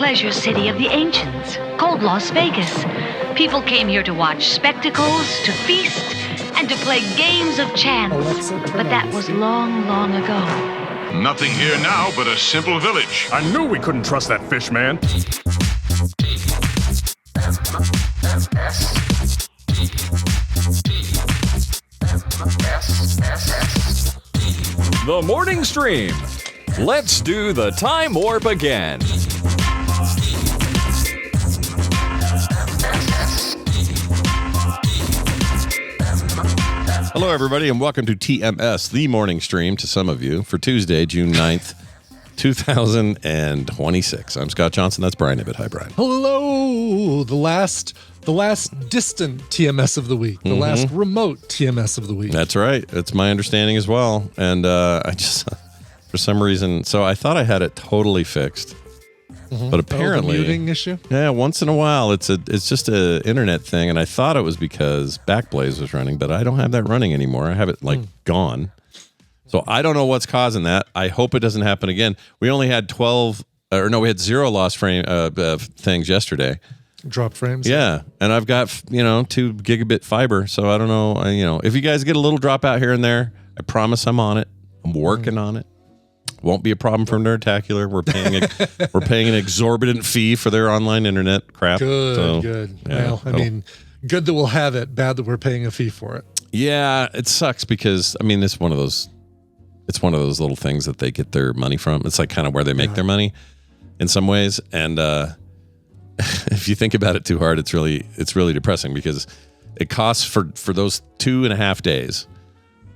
pleasure city of the ancients, called Las Vegas. People came here to watch spectacles, to feast, and to play games of chance. But that was long, long ago. Nothing here now but a simple village. I knew we couldn't trust that fish, man. The morning stream. Let's do the time warp again. Hello, everybody, and welcome to TMS, the morning stream to some of you, for Tuesday, June 9th, 2026. I'm Scott Johnson. That's Brian Ibbett. Hi, Brian. Hello. The last distant TMS of the week. The last remote TMS of the week. That's right. That's my understanding as well. And I just, for some reason, so I thought I had it totally fixed. But apparently, the muting issue? Yeah, once in a while, it's just an internet thing, and I thought it was because Backblaze was running, but I don't have that running anymore. I have it gone. So I don't know what's causing that. I hope it doesn't happen again. We only had we had 0 lost frame things yesterday. Drop frames? Yeah, and I've got 2 gigabit fiber, so I don't know. If you guys get a little drop out here and there, I promise I'm on it. I'm working on it. Won't be a problem for Nerdtacular. We're paying an exorbitant fee for their online internet crap. Good. Yeah, well, good that we'll have it. Bad that we're paying a fee for it. Yeah, it sucks because it's one of those little things that they get their money from. It's like kind of where they make their money in some ways. And if you think about it too hard, it's really depressing because it costs for those 2.5 days.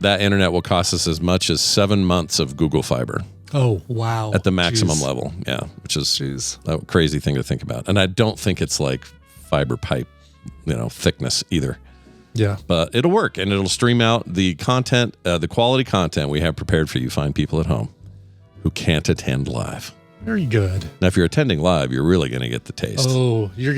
That internet will cost us as much as 7 months of Google Fiber. Oh, wow. At the maximum level. Yeah, which is a crazy thing to think about. And I don't think it's like fiber pipe, thickness either. Yeah. But it'll work, and it'll stream out the content, the quality content we have prepared for you fine people at home who can't attend live. Very good. Now, if you're attending live, you're really going to get the taste. Oh, you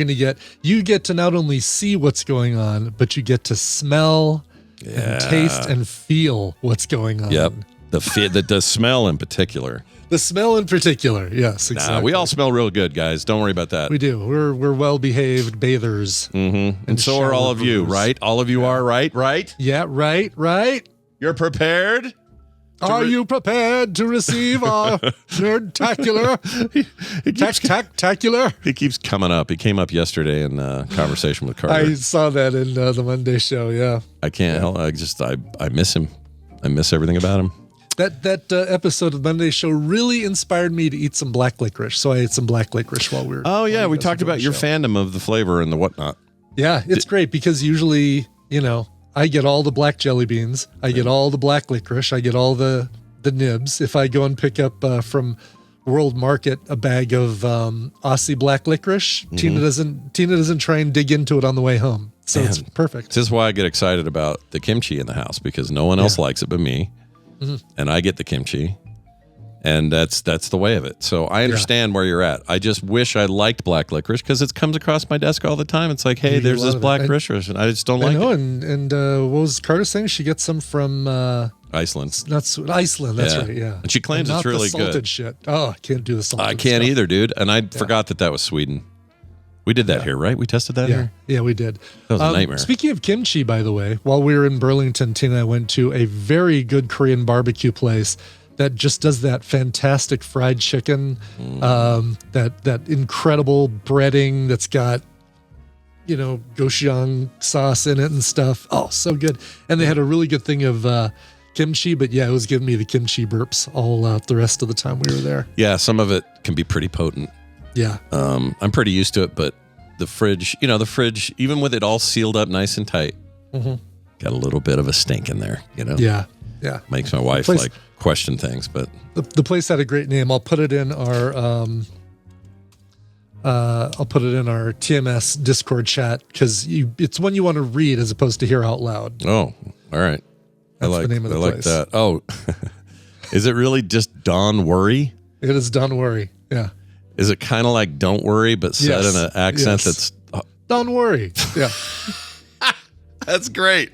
get to not only see what's going on, but you get to smell and taste and feel what's going on. Yep. The smell in particular. The smell in particular, yes, exactly. Nah, we all smell real good, guys. Don't worry about that. We do. We're well-behaved bathers. Mm-hmm. And so are all of you, right? All of you are, right? Right? Yeah, right. You're prepared? Are you prepared to receive our Nerdtacular Tac-tac-tacular? He keeps coming up. He came up yesterday in conversation with Carter. I saw that in the Monday show, yeah. I can't help. I miss him. I miss everything about him. That episode of the Monday show really inspired me to eat some black licorice. So I ate some black licorice while we were. Oh yeah, we talked about your fandom of the flavor and the whatnot. Yeah, it's great because usually, I get all the black jelly beans, I get all the black licorice, I get all the nibs. If I go and pick up from World Market a bag of Aussie black licorice, Tina doesn't try and dig into it on the way home. So it's perfect. This is why I get excited about the kimchi in the house because no one else likes it but me. And I get the kimchi, and that's the way of it. So I understand where you're at. I just wish I liked black licorice because it comes across my desk all the time. It's like, hey, there's this black licorice, and I just don't like it. And what was Carter saying? She gets some from Iceland. Iceland, that's right, yeah. And she claims it's really good. Not the salted shit. Oh, I can't do the salted I can't stuff. either, dude. And I forgot that was Sweden. We did that here, right? We tested that here? Yeah, we did. That was a nightmare. Speaking of kimchi, by the way, while we were in Burlington, Tina and I went to a very good Korean barbecue place that just does that fantastic fried chicken, that incredible breading that's got, gochujang sauce in it and stuff. Oh, so good. And they had a really good thing of kimchi, but it was giving me the kimchi burps all the rest of the time we were there. Yeah, some of it can be pretty potent. Yeah. I'm pretty used to it, but the fridge, even with it all sealed up nice and tight, got a little bit of a stink in there, Yeah. Makes my wife question things, but the place had a great name. I'll put it in our TMS Discord chat because it's one you want to read as opposed to hear out loud. Oh, all right. That's the name of the place. I like that. Oh, is it really just Don't Worry? It is Don't Worry. Yeah. Is it kind of like Don't Worry, but said in an accent that's... Don't worry. Yeah. That's great.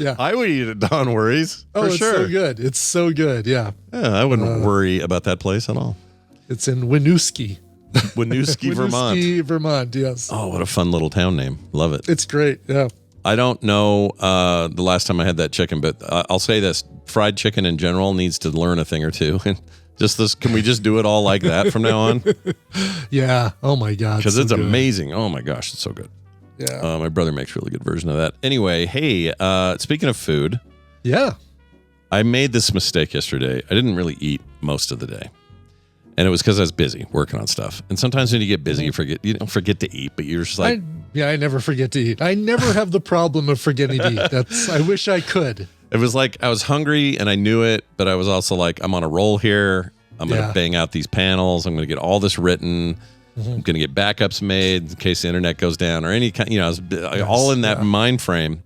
Yeah. I would eat at Don't Worries, for it's sure. so good. It's so good, yeah. Yeah, I wouldn't worry about that place at all. It's in Winooski. Winooski, Vermont. Winooski, Vermont, yes. Oh, what a fun little town name. Love it. It's great, yeah. I don't know the last time I had that chicken, but I'll say this. Fried chicken in general needs to learn a thing or two. Just this, can we just do it all like that from now on? Yeah. Oh, my God. Because so it's good. amazing. Oh, my gosh, it's so good. Yeah. My brother makes a really good version of that. Anyway, hey, speaking of food, Yeah. I made this mistake yesterday. I didn't really eat most of the day. And it was because I was busy working on stuff. And sometimes when you get busy, you don't forget to eat, but you're just like, I never forget to eat. I never have the problem of forgetting to eat. I wish I could. it was like I was hungry and I knew it, but I was also like, I'm on a roll here. I'm going to bang out these panels. I'm going to get all this written. I'm going to get backups made in case the internet goes down or any kind, I was all in that mind frame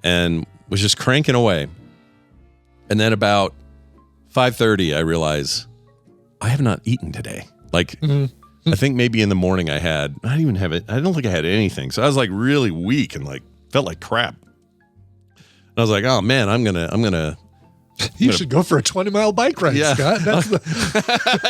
and was just cranking away. And then about 5:30, I realized I have not eaten today. Like, I think maybe in the morning I didn't even have it. I don't think I had anything. So I was like really weak and like felt like crap. And I was like, oh man, I'm gonna. You should go for a 20-mile bike ride, Scott.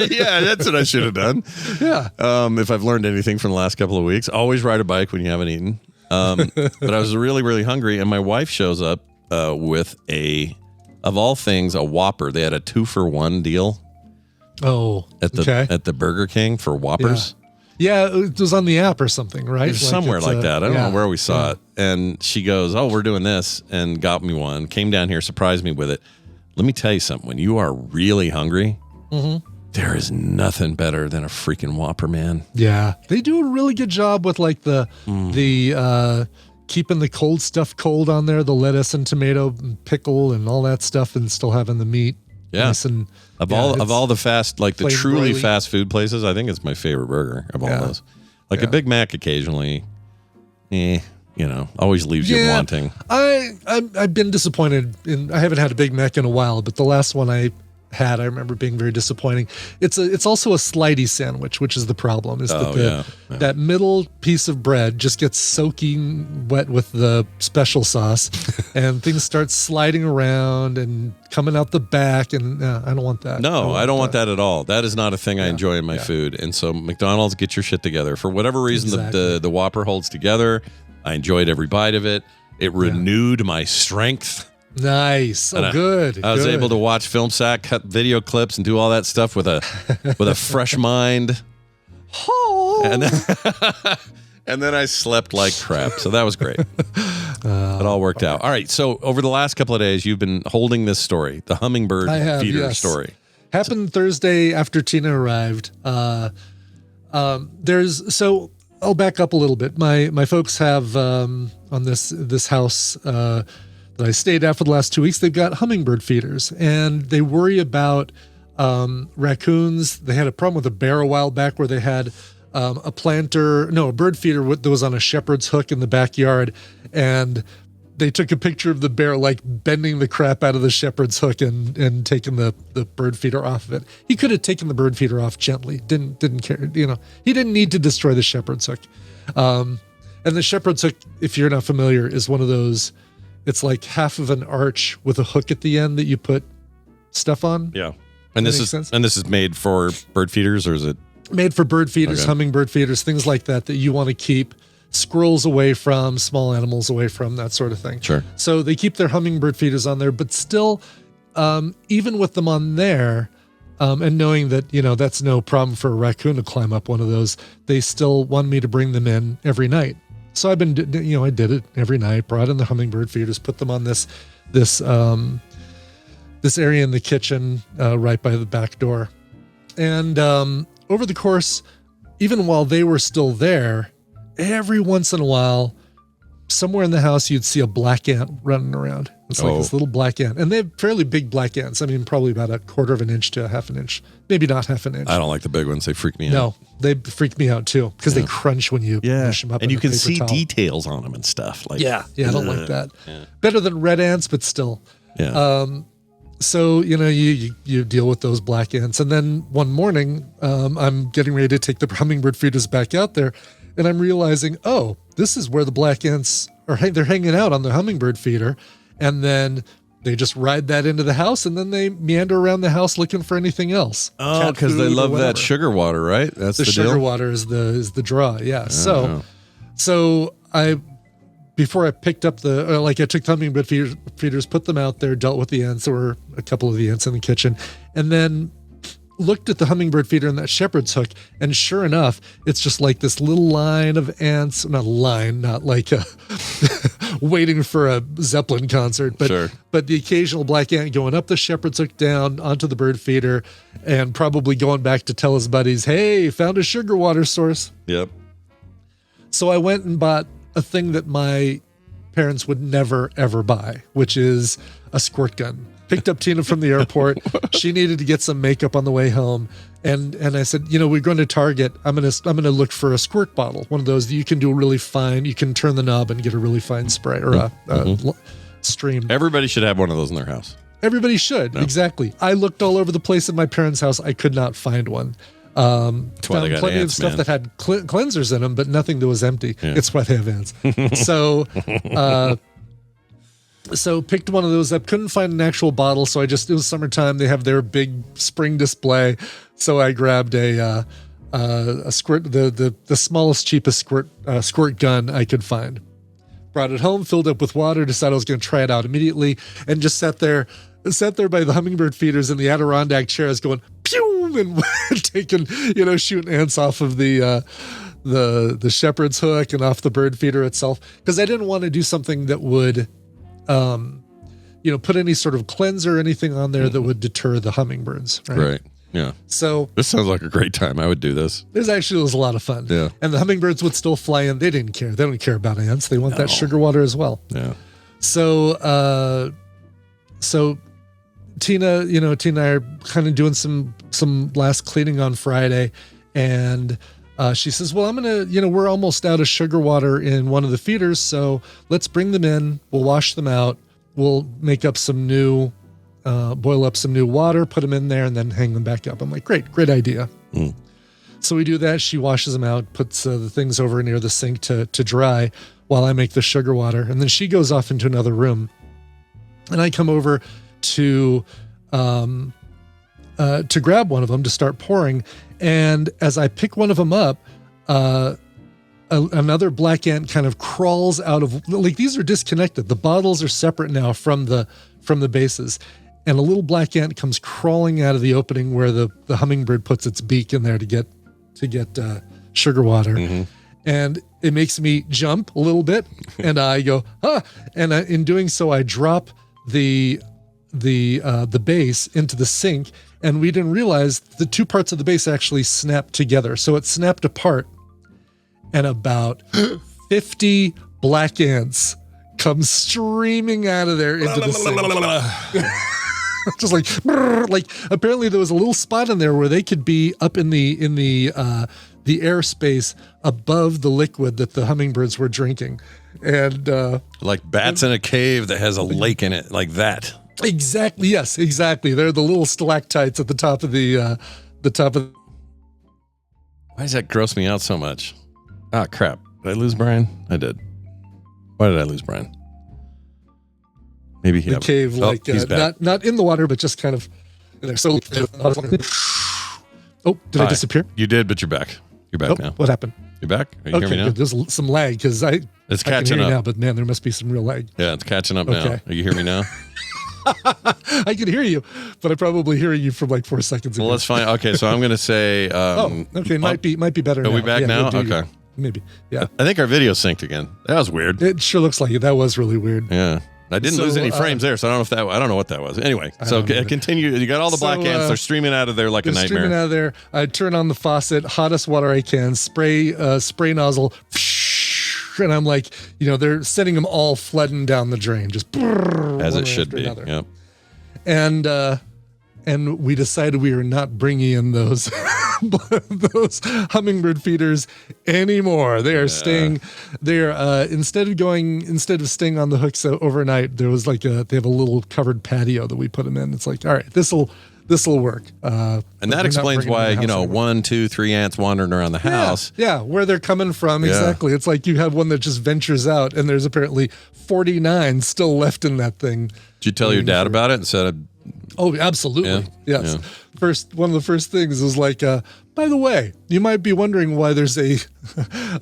Yeah, that's what I should have done. Yeah. If I've learned anything from the last couple of weeks, always ride a bike when you haven't eaten. But I was really, really hungry, and my wife shows up with of all things, a Whopper. They had a 2-for-1 deal. Oh, at the Burger King for Whoppers. Yeah, it was on the app or something, right? Somewhere like that. I don't know where we saw it. And she goes, oh, we're doing this, and got me one. Came down here, surprised me with it. Let me tell you something. When you are really hungry, there is nothing better than a freaking Whopper, man. Yeah, they do a really good job with like the keeping the cold stuff cold on there, the lettuce and tomato and pickle and all that stuff, and still having the meat. Yeah. Nice and, of all the fast, like the truly broily. fast food places, I think it's my favorite burger of all those. Like a Big Mac occasionally, always leaves you wanting. I've been disappointed I haven't had a Big Mac in a while, but the last one I had, I remember being very disappointing. It's also a slidey sandwich, which is the problem. Is that middle piece of bread just gets soaking wet with the special sauce, and things start sliding around and coming out the back, and I don't want that. No, I don't want that at all. That is not a thing I enjoy in my food. And so McDonald's, get your shit together. For whatever reason, the Whopper holds together. I enjoyed every bite of it. It renewed my strength. Nice. Oh, good. I was able to watch Film Sack, cut video clips, and do all that stuff with a fresh mind. And then I slept like crap. So that was great. It all worked out. All right. So over the last couple of days, you've been holding this story, the hummingbird feeder story. Happened Thursday after Tina arrived. So I'll back up a little bit. My folks have on this house that I stayed at for the last 2 weeks, they've got hummingbird feeders, and they worry about raccoons. They had a problem with a bear a while back where they had a bird feeder that was on a shepherd's hook in the backyard, and they took a picture of the bear like bending the crap out of the shepherd's hook and taking the bird feeder off of it. He could have taken the bird feeder off gently. Didn't care. He didn't need to destroy the shepherd's hook. And the shepherd's hook, if you're not familiar, is one of those. It's like half of an arch with a hook at the end that you put stuff on. Yeah. And this is made for bird feeders, or is it made for bird feeders, hummingbird feeders, things like that you want to keep squirrels away from, small animals away from, that sort of thing. Sure. So they keep their hummingbird feeders on there, but still, even with them on there, and knowing that, that's no problem for a raccoon to climb up one of those, they still want me to bring them in every night. So I've been, I did it every night, brought in the hummingbird feeders, put them on this area in the kitchen, right by the back door. And over the course, even while they were still there, every once in a while, somewhere in the house, you'd see a black ant running around. It's like this little black ant. And they have fairly big black ants. I mean, probably about 1/4 of an inch to 1/2 an inch. Maybe not 1/2 an inch. I don't like the big ones. They freak me out. No, they freak me out too, because they crunch when you push them up. And you can see towel. details on them and stuff. Like, I don't like that. Yeah. Better than red ants, but still. Yeah. So, you deal with those black ants. And then one morning, I'm getting ready to take the hummingbird feeders back out there, and I'm realizing, this is where the black ants are. They're hanging out on the hummingbird feeder. And then they just ride that into the house, and then they meander around the house looking for anything else. Oh, because they love that sugar water, right? That's the sugar deal? water is the draw. Yeah. So before I picked up I took the hummingbird feeders, put them out there, dealt with the ants. There were a couple of the ants in the kitchen, and then looked at the hummingbird feeder and that shepherd's hook, and sure enough, it's just like this little line of ants. Not a line, not like a waiting for a Zeppelin concert, but the occasional black ant going up the shepherd's hook, down onto the bird feeder, and probably going back to tell his buddies, "Hey, found a sugar water source." Yep. So I went and bought a thing that my parents would never, ever buy, which is a squirt gun. Picked up Tina from the airport. She needed to get some makeup on the way home. And I said, we're going to Target. I'm going to look for a squirt bottle, one of those that you can do really fine. You can turn the knob and get a really fine spray or a stream. Everybody should have one of those in their house. Everybody should. No. Exactly. I looked all over the place in my parents' house. I could not find one. Found plenty of stuff that had cleansers in them, but nothing that was empty. Yeah. It's why they have ants. So picked one of those up. Couldn't find an actual bottle, so it was summertime. They have their big spring display, so I grabbed a squirt, the smallest, cheapest squirt gun I could find. Brought it home, filled up with water. Decided I was going to try it out immediately, and just sat there by the hummingbird feeders in the Adirondack chairs, going pew and taking shooting ants off of the shepherd's hook and off the bird feeder itself, because I didn't want to do something that would put any sort of cleanser or anything on there that would deter the hummingbirds. Right. Yeah. So this sounds like a great time. I would do this. This actually was a lot of fun. Yeah. And the hummingbirds would still fly in. They didn't care. They don't care about ants. They want that sugar water as well. Yeah. So Tina and I are kind of doing some last cleaning on Friday, and she says, well, I'm going to, we're almost out of sugar water in one of the feeders, so let's bring them in. We'll wash them out. We'll make up boil up some new water, put them in there, and then hang them back up. I'm like, great idea. Mm. So we do that. She washes them out, puts the things over near the sink to dry while I make the sugar water. And then she goes off into another room, and I come over to grab one of them to start pouring. And as I pick one of them up, another black ant kind of crawls out of, these are disconnected. The bottles are separate now from the bases. And a little black ant comes crawling out of the opening where the hummingbird puts its beak in there to get sugar water. Mm-hmm. And it makes me jump a little bit, and I go, and in doing so, I drop the base into the sink, and we didn't realize the two parts of the base actually snapped together. So it snapped apart, and about 50 black ants come streaming out of there into the sink. Just like apparently there was a little spot in there where they could be up in the airspace above the liquid that the hummingbirds were drinking, and like bats in a cave that has a lake in it, like that. Exactly. Yes. Exactly. They're the little stalactites at the top of the top of. Why does that gross me out so much? Ah, crap! Did I lose Brian? I did. Why did I lose Brian? Maybe the cave, he's back. Not in the water, but just kind of in there. So, did I disappear? You did, but you're back. You're back now. What happened? You're back. Are you hearing me now? Good. There's some lag because it's catching I can hear up you now, but man, there must be some real lag. Yeah, it's catching up now. Are you hearing me now? I can hear you, but I'm probably hearing you from like 4 seconds ago. Well, let's find. Okay, so I'm going to say. Might be better. Are we back now? Okay. Maybe. Yeah. I think our video synced again. That was weird. It sure looks like it. That was really weird. Yeah. I didn't lose any frames there, so I don't know what that was. Anyway, so continue. You got all the black ants. They're streaming out of there like a nightmare. Streaming out of there. I turn on the faucet, hottest water I can, spray nozzle, and I'm like, they're sending them all flooding down the drain, just as it should be. Yep. And we decided we were not bringing in those those hummingbird feeders anymore. They are staying. They're instead of staying on the hooks overnight, there was they have a little covered patio that we put them in. It's like, all right, this will this will work. And that explains why, 1, 2, 3 ants wandering around the house. Yeah, where they're coming from. Yeah. Exactly. It's like you have one that just ventures out, and there's apparently 49 still left in that thing. Did you tell your dad about it instead of? Oh, absolutely. Yeah. Yes. Yeah. One of the first things is like, by the way, you might be wondering why there's a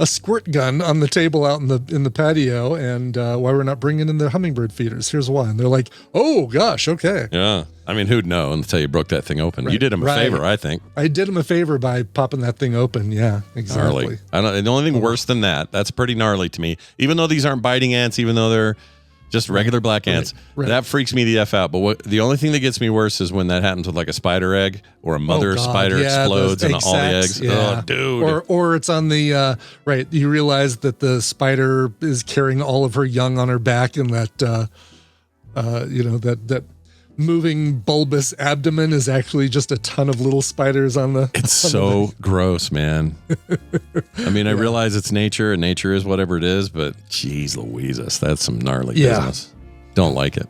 squirt gun on the table out in the patio, and why we're not bringing in the hummingbird feeders. Here's why. And they're like, oh gosh, okay. Yeah. I mean, who'd know until you broke that thing open? Right. You did him a favor, I think. I did him a favor by popping that thing open. Yeah, exactly. Gnarly. The only thing worse than that's pretty gnarly to me. Even though these aren't biting ants, even though they're just regular black ants, that freaks me the F out. But the only thing that gets me worse is when that happens with like a spider egg or a mother spider explodes and all the eggs. Yeah. Oh, dude. Or it's on the, you realize that the spider is carrying all of her young on her back, and that, that moving bulbous abdomen is actually just a ton of little spiders on the. It's so gross, man. I mean, I realize it's nature, and nature is whatever it is, but geez Louises, that's some gnarly business. Don't like it.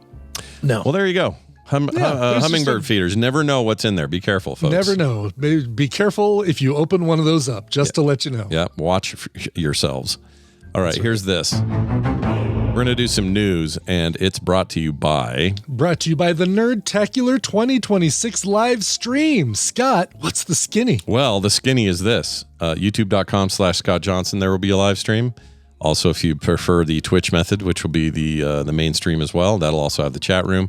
No. Well, there you go. Hummingbird feeders. Never know what's in there. Be careful, folks. Never know. Be careful if you open one of those up, just to let you know. Yeah. Watch yourselves. All right. Here's this. We're going to do some news, and it's brought to you by the Nerdtacular 2026 live stream. Scott, what's the skinny? Well, the skinny is this. YouTube.com/Scott Johnson. There will be a live stream. Also, if you prefer the Twitch method, which will be the main stream as well, that'll also have the chat room.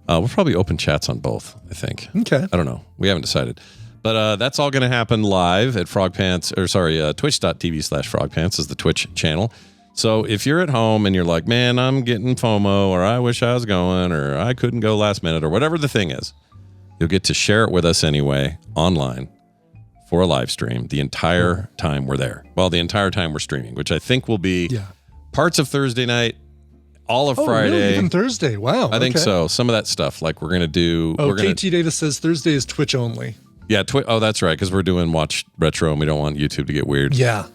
We'll probably open chats on both, I think. Okay. I don't know. We haven't decided. But that's all going to happen live at twitch.tv/frogpants is the Twitch channel. So if you're at home and you're like, man, I'm getting FOMO, or I wish I was going, or I couldn't go last minute, or whatever the thing is, you'll get to share it with us anyway online for a live stream the entire time we're there. Well, the entire time we're streaming, which I think will be parts of Thursday night, all of Friday. Really? Even Thursday? Wow. I think so. Some of that stuff, like we're going to do. KT Data says Thursday is Twitch only. Yeah. That's right. Because we're doing Watch Retro and we don't want YouTube to get weird. Yeah.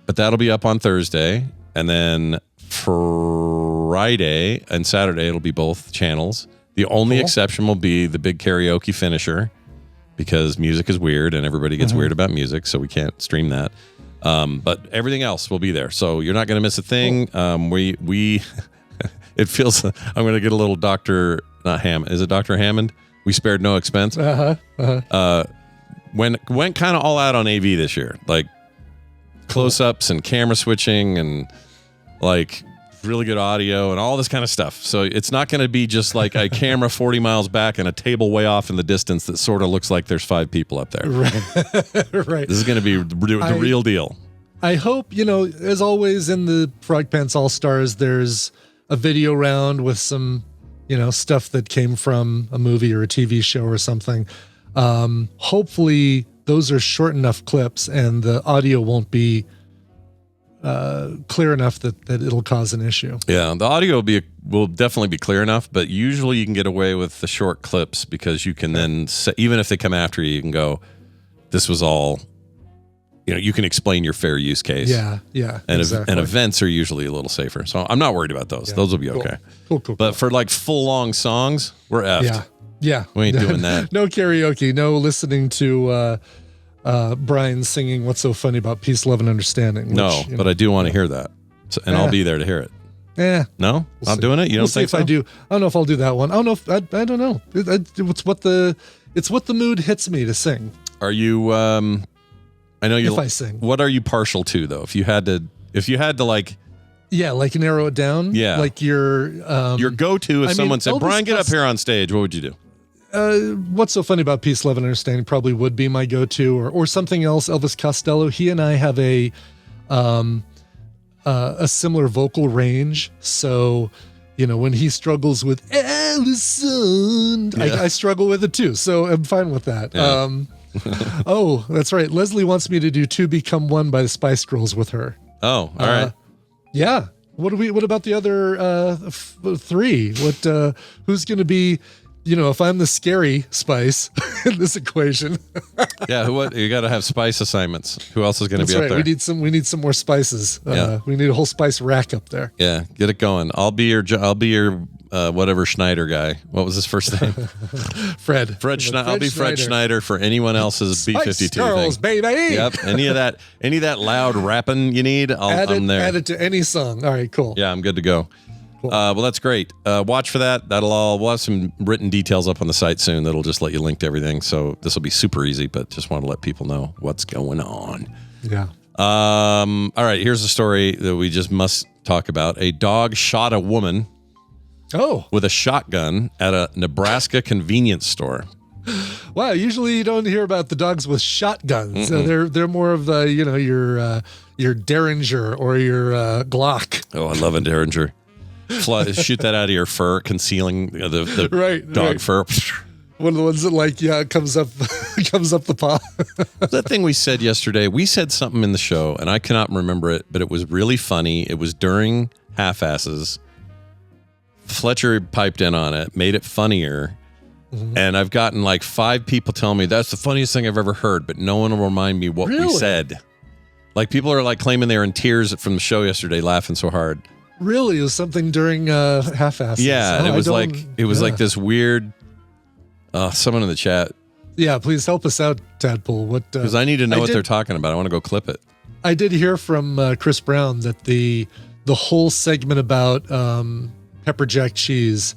But that'll be up on Thursday. And then Friday and Saturday, it'll be both channels. The only exception will be the big karaoke finisher, because music is weird and everybody gets weird about music. So we can't stream that. But everything else will be there. So you're not going to miss a thing. We it feels, I'm going to get a little not Hammond. Is it Dr. Hammond? We spared no expense. Went kind of all out on AV this year. Like, close-ups and camera switching and like really good audio and all this kind of stuff. So it's not going to be just like a camera 40 miles back and a table way off in the distance that sort of looks like there's 5 people up there. Right. This is going to be the real deal. I hope, as always in the Frog Pants All-Stars, there's a video round with some, stuff that came from a movie or a TV show or something. Hopefully those are short enough clips and the audio won't be clear enough that it'll cause an issue. Yeah, the audio will definitely be clear enough, but usually you can get away with the short clips because you can then say, even if they come after you, you can go, this was all, you can explain your fair use case. Yeah, and exactly. And events are usually a little safer. So I'm not worried about those. Yeah. Those will be okay. Cool. But for like full long songs, we're effed. Yeah. We ain't doing that. No karaoke, no listening to Brian singing What's So Funny About Peace, Love, and Understanding. But I do want to hear that. So, and I'll be there to hear it. Yeah. No? Not doing it? You don't think if I do. I don't know if I'll do that one. I don't know if I don't know. It's what the mood hits me to sing. Are you I know you. If I sing. What are you partial to though? If you had to like narrow it down. Yeah. Like your go-to if someone said, Brian, get up here on stage, what would you do? What's So Funny About Peace, Love, and Understanding probably would be my go-to, or something else. Elvis Costello. He and I have a similar vocal range. So, when he struggles with Allison, I struggle with it too. So I'm fine with that. Yeah. Oh, that's right. Leslie wants me to do Two Become One by the Spice Girls with her. Oh, all right. Yeah. What about the other 3? Who's going to be, if I'm the scary Spice in this equation? Yeah. You got to have Spice assignments. Who else is going to be up there? We need some more spices. We need a whole spice rack up there. Yeah. Get it going. I'll be your whatever Schneider guy. What was his first name? Fred. Fred Schneider. I'll be Fred Schneider for anyone else's B-52 Girls, thing. baby. Yep. Any of that loud rapping you need, I'm there. Add it to any song. All right, cool. Yeah, I'm good to go. Cool. Well, that's great. Watch for that. We'll have some written details up on the site soon that'll just let you link to everything. So this will be super easy, but just want to let people know what's going on. Yeah. All right, here's a story that we just must talk about. A dog shot a woman with a shotgun at a Nebraska convenience store. Wow, usually you don't hear about the dogs with shotguns. They're more of the, your Derringer or your Glock. Oh, I love a Derringer. Shoot that out of your fur, concealing the dog fur. One of the ones that comes up the paw. That thing we said yesterday, we said something in the show, and I cannot remember it, but it was really funny. It was during Half-Asses. Fletcher piped in on it, made it funnier, and I've gotten like 5 people telling me that's the funniest thing I've ever heard, but no one will remind me what we said. Like people are like claiming they were in tears from the show yesterday, laughing so hard. Really, it was something during Half-Asses. Yeah, it was like this weird. Someone in the chat. Yeah, please help us out, Tadpole. Because I need to know what they're talking about. I want to go clip it. I did hear from Chris Brown that the whole segment about pepper jack cheese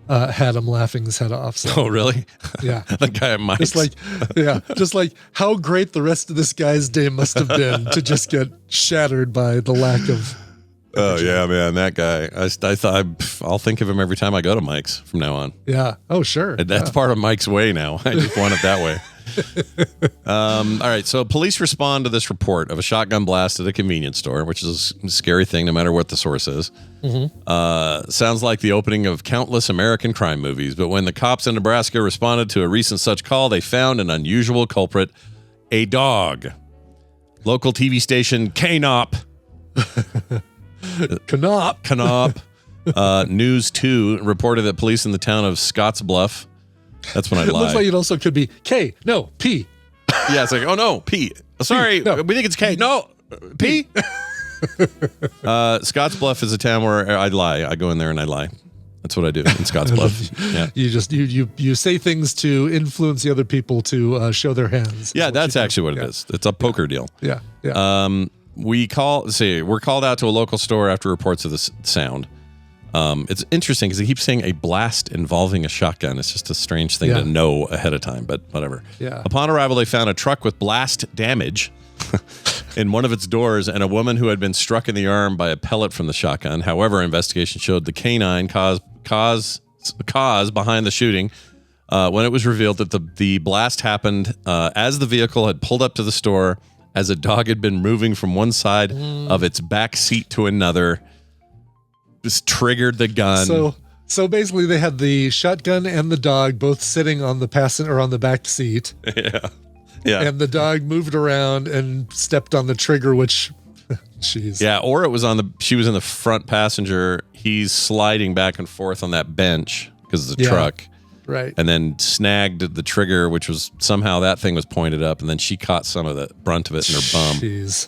had him laughing his head off. So. Oh, really? Yeah. The guy at Mike's. Just like how great the rest of this guy's day must have been to just get shattered by the lack of. Oh yeah, man, that guy. I thought I'll think of him every time I go to Mike's from now on. Yeah. Oh, sure. That's part of Mike's way now. I just want it that way. All right. So police respond to this report of a shotgun blast at a convenience store, which is a scary thing, no matter what the source is. Sounds like the opening of countless American crime movies. But when the cops in Nebraska responded to a recent such call, they found an unusual culprit: a dog. Local TV station KNOP. Knop. News 2 reported that police in the town of Scottsbluff. That's when I It lie. looks like it also could be K. No, P. Yeah, it's like, oh no, P. Sorry, No. we think it's K. No, P. Scottsbluff is a town where I lie. I go in there and I lie. That's what I do in Scottsbluff. Yeah. You say things to influence the other people to show their hands. Yeah, that's actually what it is. It's a poker deal. Yeah. Yeah. We're called out to a local store after reports of this sound. It's interesting because he keeps saying a blast involving a shotgun. It's just a strange thing to know ahead of time, but whatever. Yeah. Upon arrival, they found a truck with blast damage in one of its doors and a woman who had been struck in the arm by a pellet from the shotgun. However, investigation showed the canine cause behind the shooting when it was revealed that the blast happened as the vehicle had pulled up to the store, as a dog had been moving from one side of its back seat to another. Just triggered the gun. So basically they had the shotgun and the dog both sitting on the passenger or on the back seat. Yeah. And the dog moved around and stepped on the trigger, which jeez. Yeah, or it was she was in the front passenger. He's sliding back and forth on that bench because it's a truck. Right. And then snagged the trigger, which was somehow that thing was pointed up, and then she caught some of the brunt of it in her bum. Jeez.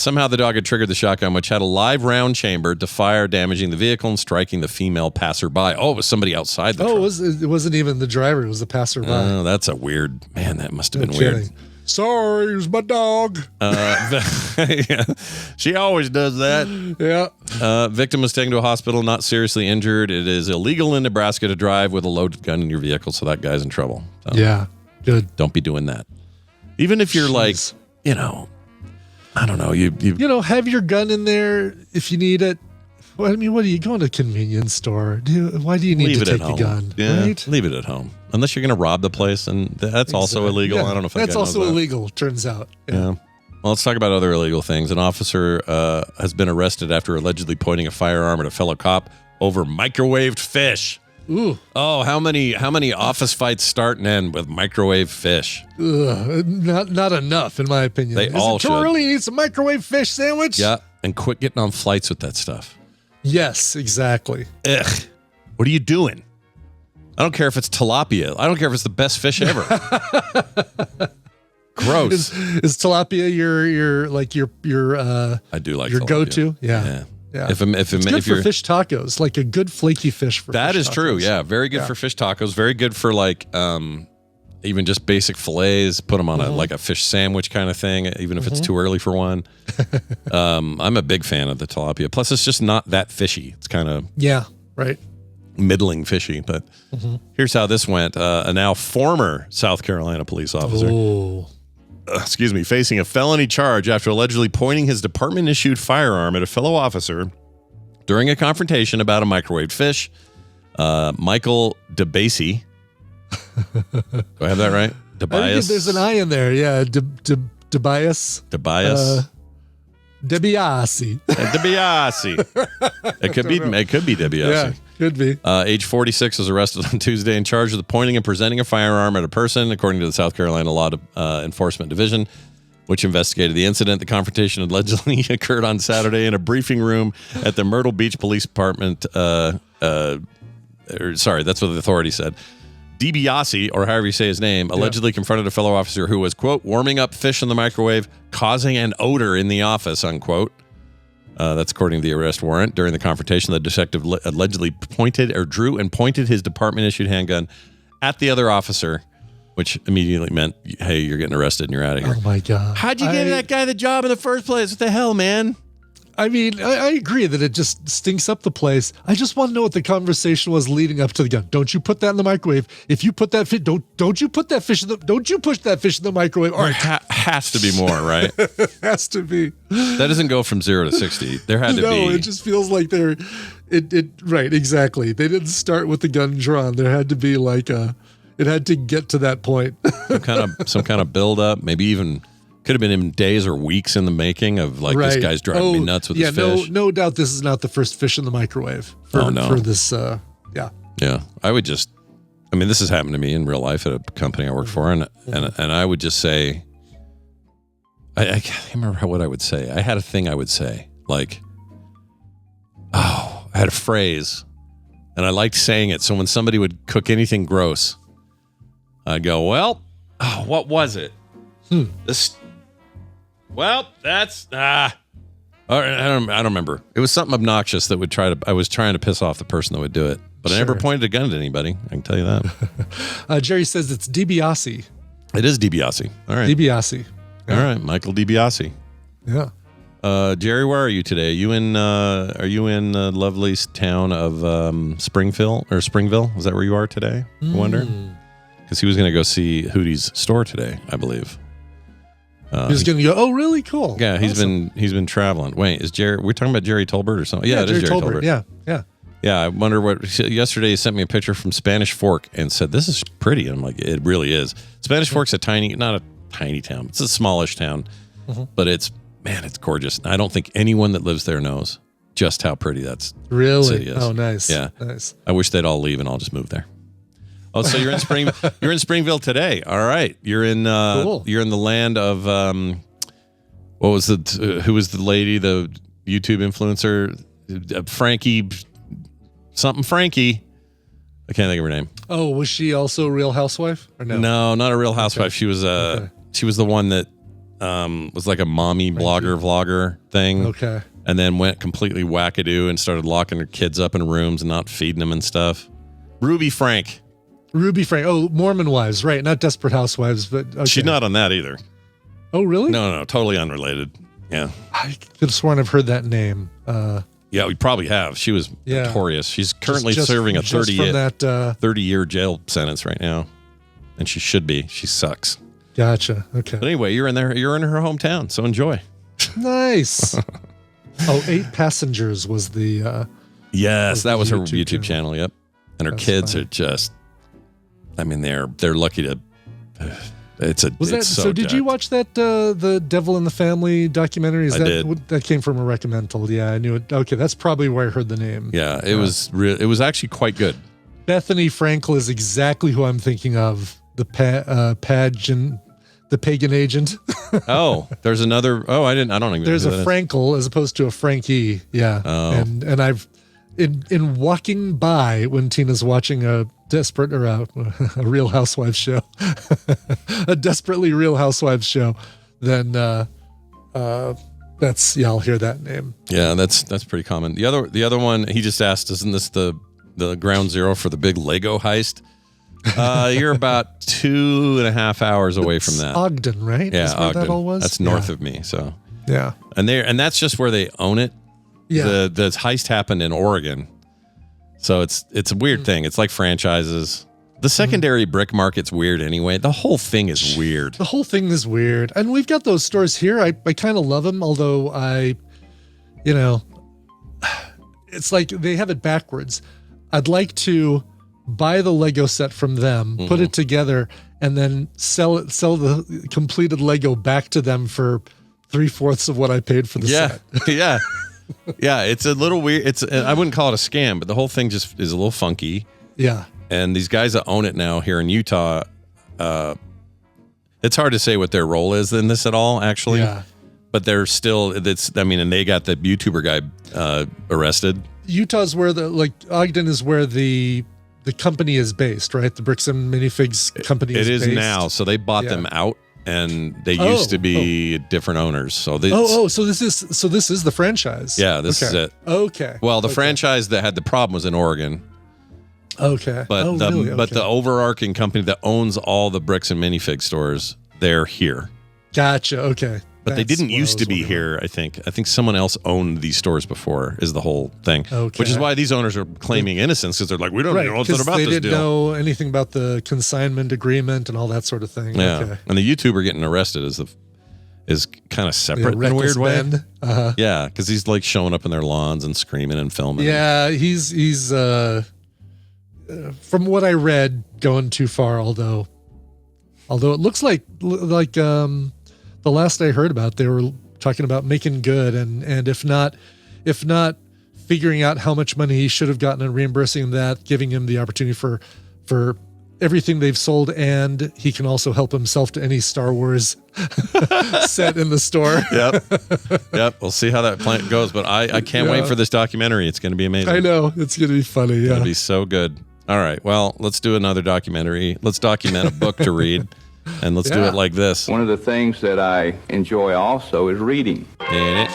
Somehow the dog had triggered the shotgun, which had a live round chamber to fire, damaging the vehicle and striking the female passerby. Oh, it was somebody outside the truck. It wasn't even the driver. It was the passerby. Oh, that's a weird... Man, that must have been kidding. weird. Sorry, it was my dog. Yeah, she always does that. Yeah. Victim was taken to a hospital, not seriously injured. It is illegal in Nebraska to drive with a loaded gun in your vehicle, so that guy's in trouble. So yeah, good. Don't be doing that. Even if you're like, I don't know, you have your gun in there if you need it. Well, I mean, what are you going to a convenience store? Why do you need to take the gun? Yeah, right? Leave it at home. Unless you're going to rob the place, and that's also illegal. Yeah, I don't know if that's also knows illegal, turns out. Yeah. Well, let's talk about other illegal things. An officer has been arrested after allegedly pointing a firearm at a fellow cop over microwaved fish. Ooh. Oh, how many office fights start and end with microwave fish? Not enough, in my opinion. They all should. Too early to eat some microwave fish sandwich? Yeah, and quit getting on flights with that stuff. Yes, exactly. Ugh. What are you doing? I don't care if it's tilapia. I don't care if it's the best fish ever. Gross. Is tilapia your I do like your tilapia. Go-to? Yeah. Yeah. If It's good for fish tacos, like a good flaky fish for that fish is tacos. true. Yeah, very good for fish tacos. Very good for like even just basic fillets. Put them on like a fish sandwich kind of thing, even if it's too early for one. I'm a big fan of the tilapia. Plus, it's just not that fishy. It's kind of right. middling fishy. But here's how this went. A now former South Carolina police officer. Facing a felony charge after allegedly pointing his department-issued firearm at a fellow officer during a confrontation about a microwaved fish. Michael DeBasi. Do I have that right? I think there's an I in there. Yeah, DeBias. DeBiase. DeBiase. It could be DeBiase. Yeah, could be. Age 46 was arrested on Tuesday and charged with pointing and presenting a firearm at a person, according to the South Carolina Law Enforcement Division, which investigated the incident. The confrontation allegedly occurred on Saturday in a briefing room at the Myrtle Beach Police Department. That's what the authority said. DiBiase, or however you say his name, allegedly confronted a fellow officer who was, quote, warming up fish in the microwave, causing an odor in the office, unquote. That's according to the arrest warrant. During the confrontation, the detective allegedly pointed his department-issued handgun at the other officer, which immediately meant, hey, you're getting arrested and you're out of here. Oh, my God. How'd you give that guy the job in the first place? What the hell, man? I mean, I agree that it just stinks up the place. I just want to know what the conversation was leading up to the gun. Don't you put that in the microwave? If you put that fish, don't you put that fish in the, don't you push that fish in the microwave? All right. Has to be more, right? Has to be. That doesn't go from 0 to 60. There had to be. No, it just feels like right, exactly. They didn't start with the gun drawn. There had to be like it had to get to that point. some kind of build up, maybe even could have been in days or weeks in the making of like this guy's driving me nuts with his fish. No doubt this is not the first fish in the microwave for this. Yeah. I would just, I mean, this has happened to me in real life at a company I work for, and I would just say, I can't remember what I would say. I had a thing I would say, like, I had a phrase, and I liked saying it. So when somebody would cook anything gross, I'd go, well, what was it? That's I don't remember. It was something obnoxious that I was trying to piss off the person that would do it, but I never pointed a gun at anybody. I can tell you that. Jerry says it's DiBiase. It is DiBiase. All right. DiBiase. Yeah. All right, Michael DiBiase. Yeah. Jerry, where are you today? Are you in lovely town of Springville? Is that where you are today? I wonder. Because he was going to go see Hootie's store today, I believe. He was going to go. Oh, really? Cool. Yeah, he's been traveling. Wait, is Jerry? We're talking about Jerry Tolbert or something? Yeah, it is Jerry Tolbert. Yeah. Yeah, I wonder what. Yesterday, he sent me a picture from Spanish Fork and said, "This is pretty." And I'm like, "It really is." Spanish Fork's not a tiny town. It's a smallish town, but it's gorgeous. I don't think anyone that lives there knows just how pretty that city is. Oh, nice. Yeah, nice. I wish they'd all leave and I'll just move there. Oh, so you're in you're in Springville today. All right. You're in cool. You're in the land of who was the lady, the YouTube influencer, Frankie Frankie. I can't think of her name. Oh, was she also a Real Housewife or no? No, not a Real Housewife. She was she was the one that was like a mommy vlogger thing. Okay. And then went completely wackadoo and started locking her kids up in rooms and not feeding them and stuff. Ruby Frank. Oh, Mormon Wives, right? Not Desperate Housewives, but okay. She's not on that either. Oh, really? No, totally unrelated. Yeah, I could have sworn I've heard that name. Yeah, we probably have. She was notorious. She's currently serving a 30-year jail sentence right now, and she should be. She sucks. Gotcha. Okay. But anyway, you're in there. You're in her hometown, so enjoy. Nice. 8 Passengers was the. Yes, that was her YouTube channel. Yep, and her kids are just. I mean, they're lucky to. So did you watch that the Devil in the Family documentary? I did. That came from a recommendal? Yeah, I knew it. Okay, that's probably where I heard the name. Yeah, it was it was actually quite good. Bethany Frankel is exactly who I'm thinking of. The pagan agent. Oh, there's another. Oh, I don't even. There's a Frankel as opposed to a Frankie. Yeah. Oh. And I've in walking by when Tina's watching a desperate or a Real Housewives show, a desperately Real Housewives show, then I'll hear that name. Yeah, that's pretty common. The other one, he just asked, isn't this the ground zero for the big Lego heist? You're about 2.5 hours away from that. Ogden, right? Yeah, is where Ogden. that all was? That's north of me. So yeah, and that's just where they own it. Yeah, the heist happened in Oregon, so it's a weird thing. It's like franchises. The secondary brick market's weird anyway. The whole thing is weird. The whole thing is weird, and we've got those stores here. I kind of love them, although it's like they have it backwards. I'd like to buy the Lego set from them, put it together, and then sell the completed Lego back to them for 3/4 of what I paid for the set. Yeah. Yeah, it's a little weird. I wouldn't call it a scam, but the whole thing just is a little funky. Yeah. And these guys that own it now here in Utah, it's hard to say what their role is in this at all, actually. Yeah. But they're still, and they got the YouTuber guy arrested. Utah's where Ogden is where the company is based, right? The Bricks and Minifigs company is based. It is now. So they bought them out, and they used to be different owners. So so this is the franchise. Yeah, this is it. Okay. Well, the franchise that had the problem was in Oregon. Okay. But really? But the overarching company that owns all the Bricks and Minifig stores, they're here. Gotcha. Okay. But they didn't used to be here, I think. I think someone else owned these stores before, is the whole thing. Okay. Which is why these owners are claiming innocence, because they're like, we don't know nothing about this deal. They didn't know anything about the consignment agreement and all that sort of thing. Yeah. Okay. And the YouTuber getting arrested is kind of separate in a weird way. Uh-huh. Yeah, because he's like showing up in their lawns and screaming and filming. Yeah, he's from what I read, going too far, although it looks like the last I heard about, they were talking about making good, and if not figuring out how much money he should have gotten and reimbursing that, giving him the opportunity for everything they've sold, and he can also help himself to any Star Wars set in the store. Yep. We'll see how that plan goes, but I can't wait for this documentary. It's going to be amazing. I know, it's going to be funny. Yeah, it'll be so good. All right, well, let's do another documentary. Let's document a book to read. And let's do it like this. One of the things that I enjoy also is reading. Hey,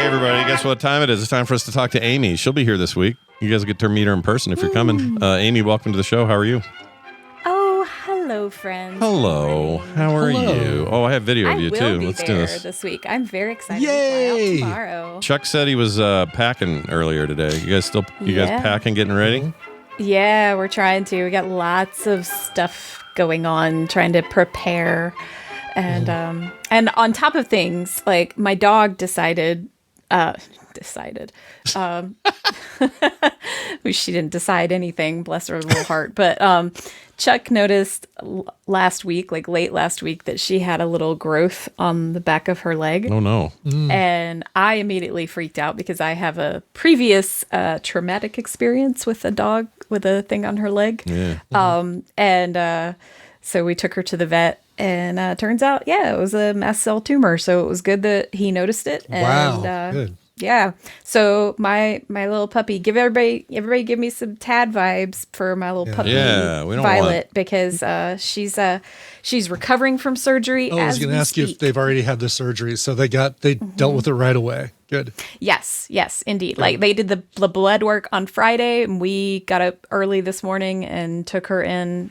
everybody, guess what time it is? It's time for us to talk to Amy. She'll be here this week. You guys get to meet her in person if you're coming. Amy, welcome to the show. How are you? Oh, hello, friends. Hello. How are you? Oh, I have video of you, too. I will be Let's there do this. this week. I'm very excited Yay! to fly out tomorrow. Chuck said he was packing earlier today. You guys packing, getting ready? Yeah, we're trying to. We got lots of stuff going on, trying to prepare. And on top of things, like my dog decided she didn't decide anything, bless her little heart, but Chuck noticed last week, like late last week, that she had a little growth on the back of her leg. Oh no. And I immediately freaked out because I have a previous traumatic experience with a dog with a thing on her leg. So we took her to the vet, and turns out, it was a mast cell tumor. So it was good that he noticed it. And, good. Yeah. So my little puppy, everybody give me some Tad vibes for my little puppy, Violet, because she's recovering from surgery. I was going to ask you if they've already had the surgery, so they dealt with it right away. Good. Yes, indeed. Like they did the blood work on Friday, and we got up early this morning and took her in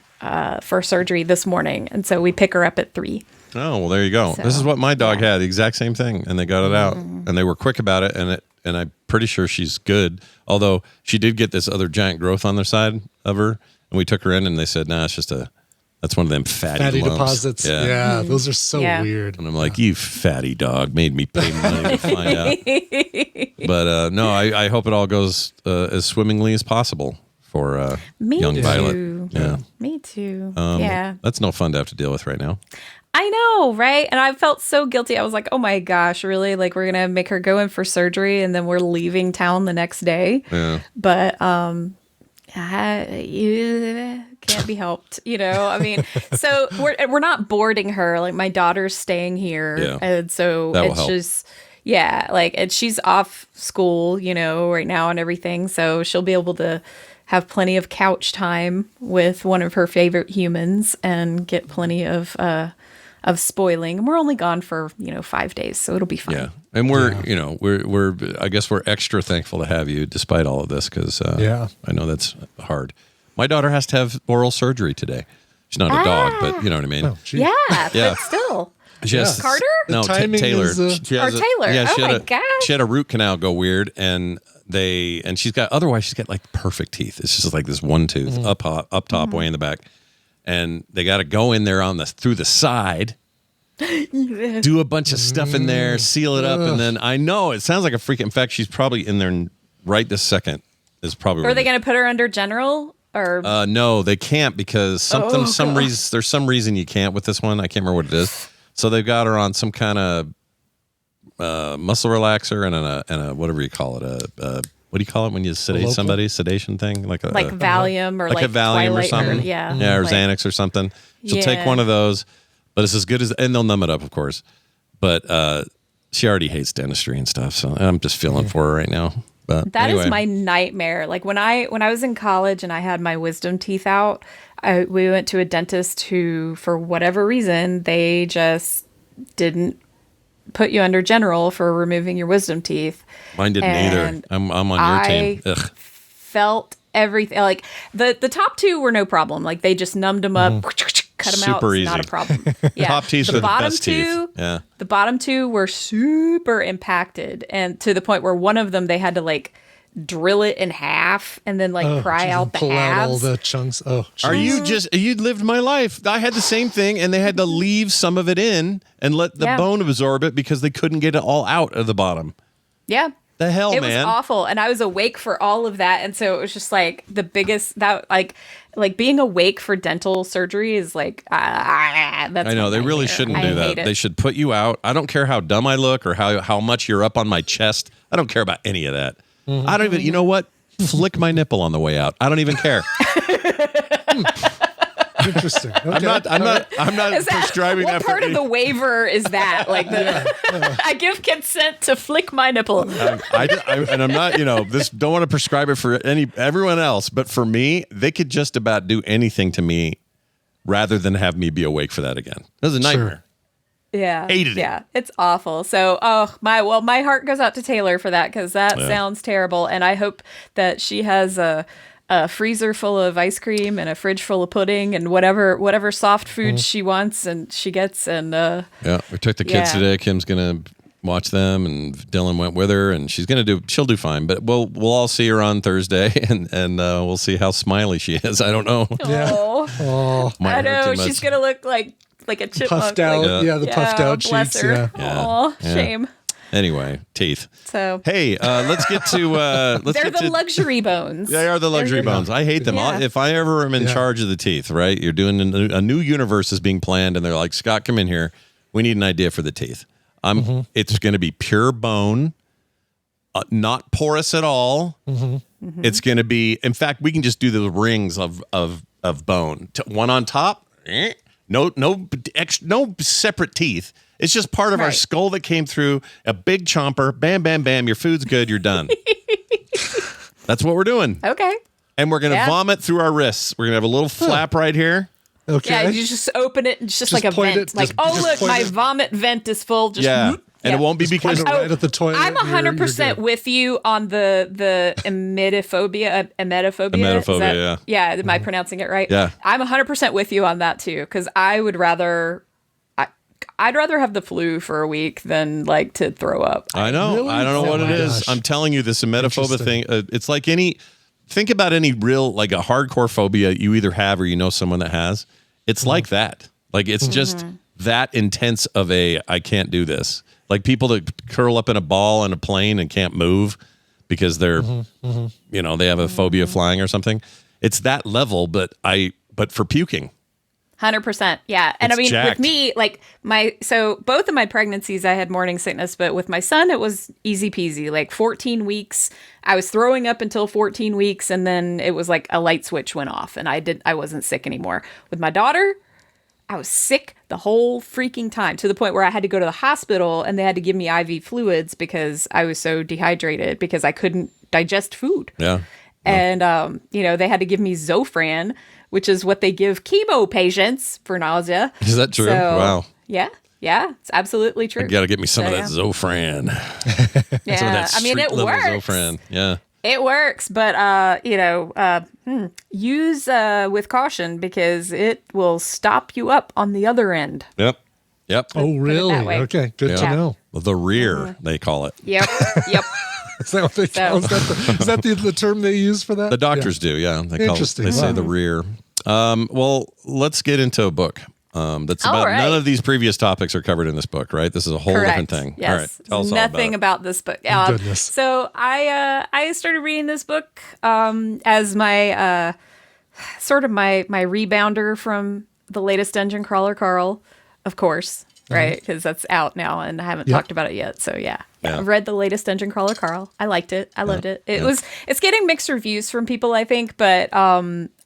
for surgery this morning, and so we pick her up at 3. Oh, well, there you go. So, this is what my dog had, the exact same thing, and they got it out, and they were quick about it, and I'm pretty sure she's good, although she did get this other giant growth on the side of her, and we took her in, and they said, nah, it's just that's one of them fatty lumps. Deposits. Yeah, those are so weird. And I'm like, you fatty dog, made me pay money to find out. But no, I hope it all goes as swimmingly as possible for young Violet. Yeah, me too. That's no fun to have to deal with right now. I know, right? And I felt so guilty. I was like, oh my gosh, really? Like, we're going to make her go in for surgery and then we're leaving town the next day. Yeah. But you can't be helped, I mean, so we're not boarding her. Like, my daughter's staying here. Yeah. And so that it's just, and she's off school, right now and everything. So she'll be able to have plenty of couch time with one of her favorite humans and get plenty of spoiling. And we're only gone for 5 days, so it'll be fine. Yeah, and we're I guess we're extra thankful to have you despite all of this because I know that's hard. My daughter has to have oral surgery today. She's not a dog, but you know what I mean. Oh, yeah, but still. Carter? No, Taylor. Taylor. Yeah, my gosh. She had a root canal go weird, and she's got like perfect teeth. It's just like this one tooth up top, way in the back, and they got to go in there through the side, do a bunch of stuff in there, seal it up, and then I know it sounds like a freak. In fact, she's probably in there right this second. Is probably. Are they going to put her under general? Or no, they can't because there's some reason you can't with this one. I can't remember what it is. So they've got her on some kind of muscle relaxer and a whatever you call it. What do you call it when you sedate somebody? Sedation thing, like Valium or like a Valium Twilight or something. Or Xanax or something. She'll take one of those, but it's as good as, and they'll numb it up, of course. But she already hates dentistry and stuff, so I'm just feeling for her right now. But that anyway. is my nightmare. Like when I was in college and I had my wisdom teeth out, we went to a dentist who, for whatever reason, they just didn't put you under general for removing your wisdom teeth. Mine didn't either. I'm on your team. Ugh. Felt everything. Like the top two were no problem. Like they just numbed them up, cut them out. Super easy. Not a problem. Yeah. Top teeth are the best teeth. Yeah. The bottom two were super impacted, and to the point where one of them they had to like drill it in half and then pry out the pull halves. out all the chunks. Oh, geez. You lived my life. I had the same thing, and they had to leave some of it in and let the bone absorb it because they couldn't get it all out of the bottom. Yeah. The hell, it man. was awful, and I was awake for all of that, and so it was just like the biggest like being awake for dental surgery is like that's I know they really shouldn't do that. They should put you out. I don't care how dumb I look or how much you're up on my chest. I don't care about any of that. I don't even. You know what? Flick my nipple on the way out. I don't even care. Interesting. Okay. I'm not prescribing that. What part of the waiver is that? Like I give consent to flick my nipple. And I'm not, this don't want to prescribe it for everyone else, but for me, they could just about do anything to me rather than have me be awake for that again. It was a nightmare. Sure. Yeah. Hated it. Yeah. It's awful. So, my heart goes out to Taylor for that because that sounds terrible. And I hope that she has a freezer full of ice cream and a fridge full of pudding and whatever soft food she wants and she gets. And we took the kids today. Kim's gonna watch them, and Dylan went with her, and she'll do fine. But we'll all see her on Thursday, and we'll see how smiley she is. I don't know. Oh, I know she's gonna look like a chipmunk. Puffed out. The puffed out cheeks. Her. Yeah. Shame. Anyway, teeth. So hey, let's get to they're the luxury bones. They are the luxury bones. I hate them. Yeah. If I ever am in charge of the teeth, right? You're doing a new universe is being planned, and they're like, Scott, come in here. We need an idea for the teeth. It's going to be pure bone, not porous at all. It's going to be. In fact, we can just do the rings of bone. One on top. No separate teeth. It's just part of our skull that came through a big chomper. Bam, bam, bam. Your food's good. You're done. That's what we're doing. Okay. And we're going to vomit through our wrists. We're going to have a little flap right here. Okay. Yeah, you just open it and it's just like a vent. Like, look, my vomit vent is full. Just and it won't be because right at the toilet. I'm 100% with you on the emetophobia. Emetophobia, yeah. Am I pronouncing it right? Yeah. I'm 100% with you on that too, because I would rather. I'd rather have the flu for a week than like to throw up. I know. Really? I don't know what it is. Gosh. I'm telling you, this emetophobia thing. It's like think about any real, like a hardcore phobia you either have or you know someone that has. It's like that. Like it's just that intense of I can't do this. Like people that curl up in a ball in a plane and can't move because they're, they have a phobia of flying or something. It's that level, but for puking. 100%. Yeah. And it's I mean, jacked. with me, like both of my pregnancies, I had morning sickness, but with my son, it was easy peasy. Like 14 weeks, I was throwing up until 14 weeks. And then it was like a light switch went off and I wasn't sick anymore. With my daughter, I was sick the whole freaking time to the point where I had to go to the hospital and they had to give me IV fluids because I was so dehydrated because I couldn't digest food. Yeah. And, they had to give me Zofran, which is what they give chemo patients for nausea. Is that true? So, Wow. Yeah. Yeah. It's absolutely true. You got to get me some of that Zofran. Some of that it street-level works. Zofran. Yeah. It works, but, use with caution because it will stop you up on the other end. Yep. Oh, really? that way. Okay. Good to know. The rear, they call it. Yep. Is that what they call it? Is that the term they use for that? The doctors do, yeah. They call it, they say the rear. Well, let's get into a book. That's about none of these previous topics are covered in this book, right? This is a whole different thing. Yes. All right. Tell us Nothing all about this book. Goodness. So I started reading this book as my sort of my rebounder from the latest Dungeon Crawler Carl, of course, right? Because that's out now and I haven't talked about it yet. So yeah. I've read the latest Dungeon Crawler Carl. I liked it. I loved it. It's getting mixed reviews from people, I think, but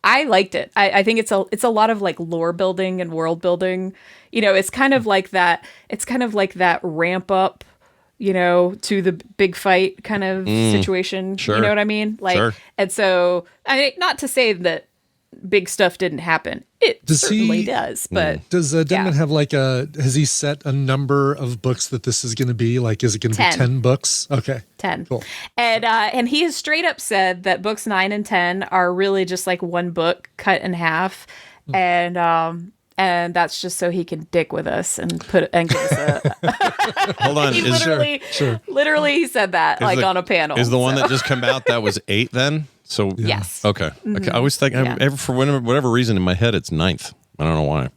I liked it. I think it's a lot of like lore building and world building. It's kind of like that. It's kind of like that ramp up, to the big fight kind of situation. Sure. You know what I mean? Like, Sure. And so not to say that big stuff didn't happen. It certainly does. But does Denman have has he set a number of books that this is going to be? Like, is it going to be 10 books? Okay. 10. Cool. And he has straight up said that books 9 and 10 are really just like one book cut in half. And that's just so he can dick with us and give us a Hold on. he literally he said that on a panel. Is the one that just come out that was 8 then? So Yes. Okay. Okay. I always think for whatever reason in my head it's 9th. I don't know why.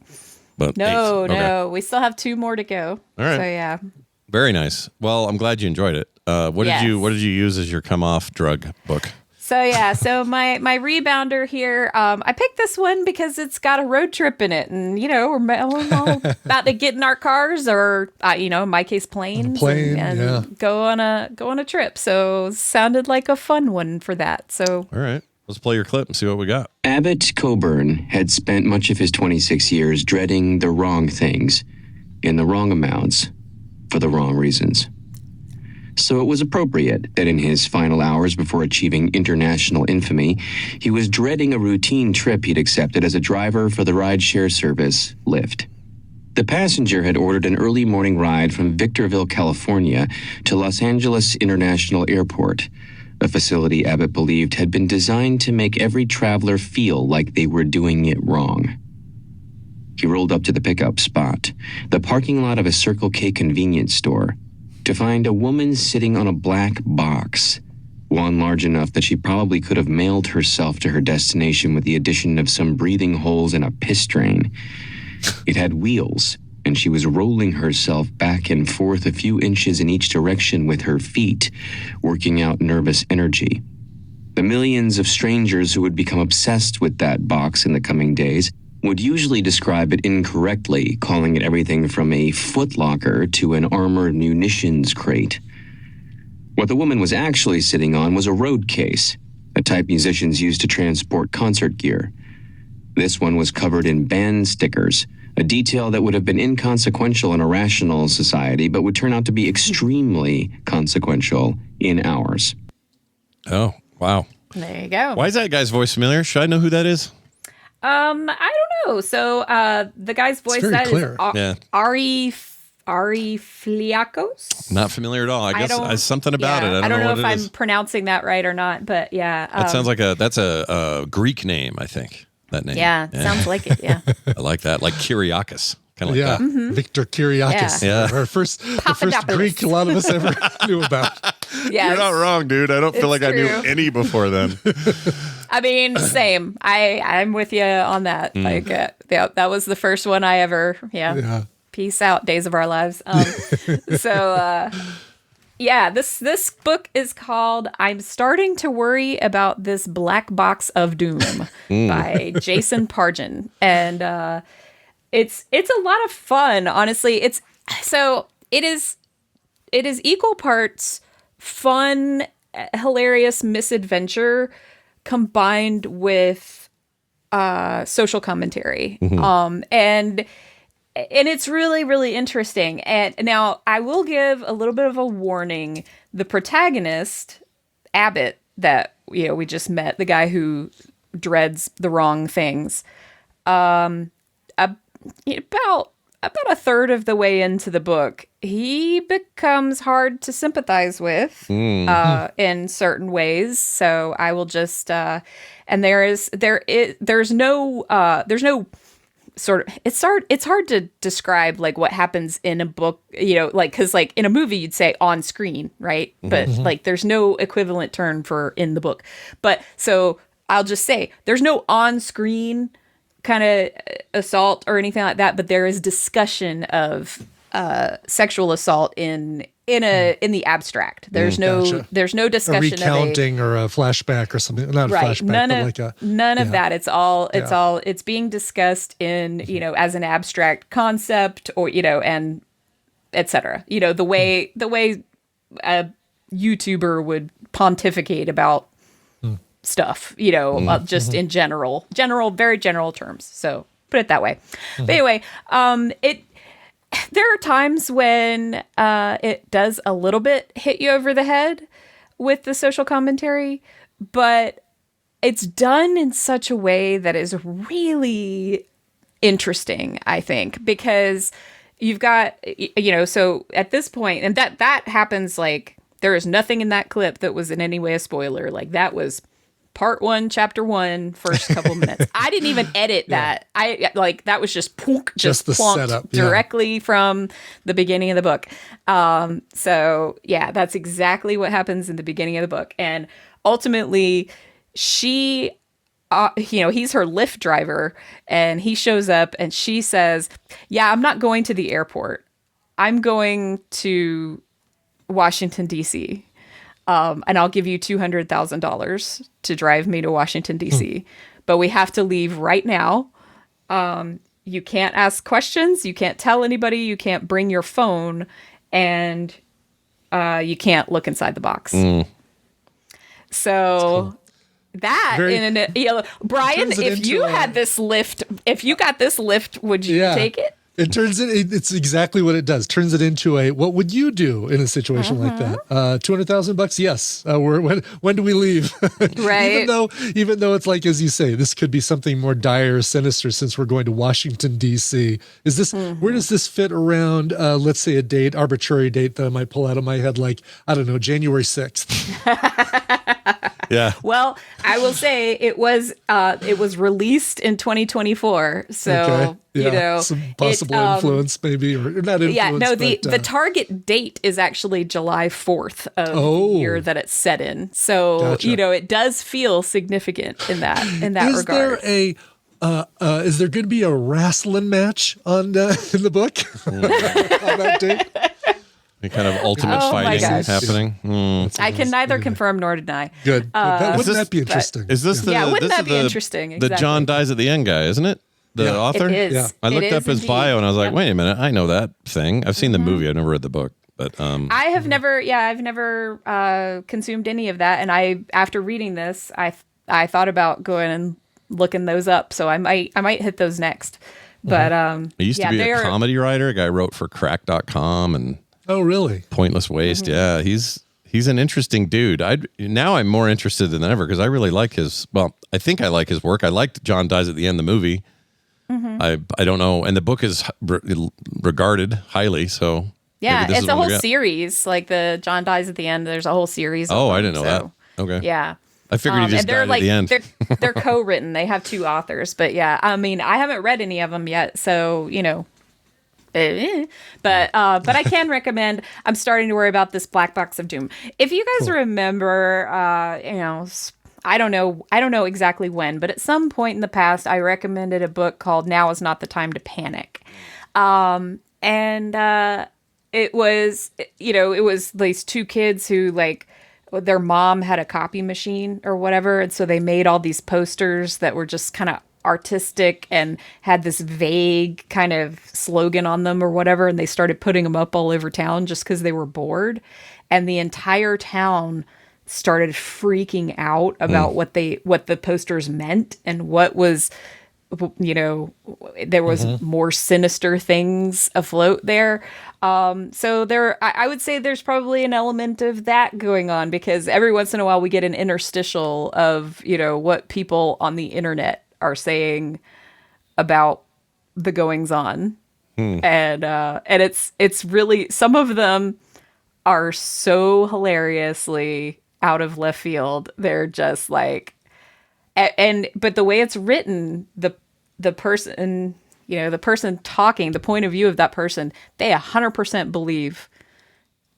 But No, 8th. Okay. no. We still have 2 more to go. All right. So yeah. Very nice. Well, I'm glad you enjoyed it. What did you use as your come off drug book? So yeah, so my rebounder here, I picked this one because it's got a road trip in it, and we're all about to get in our cars or in my case planes, and go on a trip. So it sounded like a fun one for that. So all right, let's play your clip and see what we got. Abbott Coburn had spent much of his 26 years dreading the wrong things in the wrong amounts for the wrong reasons. So it was appropriate that in his final hours before achieving international infamy, he was dreading a routine trip he'd accepted as a driver for the rideshare service Lyft. The passenger had ordered an early morning ride from Victorville, California to Los Angeles International Airport, a facility Abbott believed had been designed to make every traveler feel like they were doing it wrong. He rolled up to the pickup spot, the parking lot of a Circle K convenience store, to find a woman sitting on a black box, one large enough that she probably could have mailed herself to her destination with the addition of some breathing holes and a piss drain. It had wheels, and she was rolling herself back and forth a few inches in each direction with her feet, working out nervous energy. The millions of strangers who would become obsessed with that box in the coming days would usually describe it incorrectly, calling it everything from a footlocker to an armored munitions crate. What the woman was actually sitting on was a road case, a type musicians use to transport concert gear. This one was covered in band stickers, a detail that would have been inconsequential in a rational society, but would turn out to be extremely consequential in ours. Oh, wow. There you go. Why is that guy's voice familiar? Should I know who that is? I don't know. So the guy's voice that clear. is Ari Fliakos. Not familiar at all. I guess something about it. I don't know if I'm is. pronouncing that right or not, but yeah. That sounds like that's a Greek name, I think. That name. Yeah, sounds like it. Yeah. I like that. Like Kyriakis. Kind of like that. Mm-hmm. Victor Kyriakis. Yeah. The first Greek a lot of us ever knew about. Yes. You're not wrong, dude. I don't feel like I knew any before then. I mean, same. I'm with you on that. Like, that was the first one I ever. Yeah. Peace out, Days of Our Lives. This book is called "I'm Starting to Worry About This Black Box of Doom" by Jason Pargin, and it's a lot of fun. Honestly, it is equal parts fun, hilarious misadventure combined with social commentary. And it's really, really interesting. And now I will give a little bit of a warning. The protagonist, Abbott, that we just met, the guy who dreads the wrong things. About a third of the way into the book, he becomes hard to sympathize with in certain ways. So I will just and there's no sort of it's hard to describe like what happens in a book, like because like in a movie you'd say on screen, right? But like there's no equivalent term for in the book. But so I'll just say there's no on screen kind of assault or anything like that, but there is discussion of sexual assault in the abstract. There's no discussion a recounting or a flashback or something. Not a flashback, none of that. It's being discussed in as an abstract concept or and etc. The way a YouTuber would pontificate about stuff, just in very general terms. So put it that way. But anyway, there are times when it does a little bit hit you over the head with the social commentary, but it's done in such a way that is really interesting, I think, because you've got, so at this point, and that happens, like, there is nothing in that clip that was in any way a spoiler. Like, that was Part 1, Chapter 1, first couple minutes. I didn't even edit that. That was just just the setup directly from the beginning of the book. So yeah, that's exactly what happens in the beginning of the book. And ultimately, she, he's her Lyft driver, and he shows up, and she says, "Yeah, I'm not going to the airport. I'm going to Washington, D.C. And I'll give you $200,000 to drive me to Washington, D.C. But we have to leave right now. You can't ask questions. You can't tell anybody. You can't bring your phone. And you can't look inside the box." So that, Brian, if you had this lift, if you got this lift, would you take it? It turns it. It's exactly what it does. Turns it into a. What would you do in a situation like that? $200,000? Yes. When do we leave? Right. even though it's like, as you say, this could be something more dire or sinister since we're going to Washington D.C. Is this where does this fit around? Let's say a arbitrary date that I might pull out of my head, like I don't know, January 6th. Yeah. Well, I will say it was released in 2024. So, some possible influence maybe, or not influence. Yeah, no, the target date is actually July 4th of the year that it's set in. So, it does feel significant in that regard. Is there going to be a wrestling match in the book on that date? The kind of ultimate fighting happening. I can neither confirm nor deny. Good. Wouldn't that be interesting? Is this the? Wouldn't that be interesting? The John dies at the end guy, isn't it? The author. It is. Yeah. I looked up his bio and I was like, wait a minute, I know that thing. I've seen the movie. I've never read the book, but I've never consumed any of that. And after reading this, I thought about going and looking those up. So I might hit those next. But I used to be a comedy writer. A guy wrote for Crack.com and. Oh, really? Pointless Waste. Yeah, he's an interesting dude. Now I'm more interested than ever because I really like his. Well, I think I like his work. I liked John Dies at the End, the movie. I don't know, and the book is regarded highly. So yeah, it's a whole series. Like the John Dies at the End. There's a whole series. Oh, I didn't know that. Okay. Yeah. I figured he just died at the end. They're co-written. They have two authors, but yeah, I mean, I haven't read any of them yet, so but I can recommend. I'm starting to worry about this Black Box of Doom. If you guys remember, I don't know exactly when, but at some point in the past, I recommended a book called "Now Is Not the Time to Panic," and it was these two kids who like their mom had a copy machine or whatever, and so they made all these posters that were just kind of artistic and had this vague kind of slogan on them or whatever, and they started putting them up all over town just because they were bored, and the entire town started freaking out about what the posters meant and what was there was more sinister things afloat there. So I would say there's probably an element of that going on, because every once in a while we get an interstitial of, what people on the internet are saying about the goings on. And it's really, some of them are so hilariously out of left field. They're just like, but the way it's written, the person, the person talking, the point of view of that person, they 100% believe,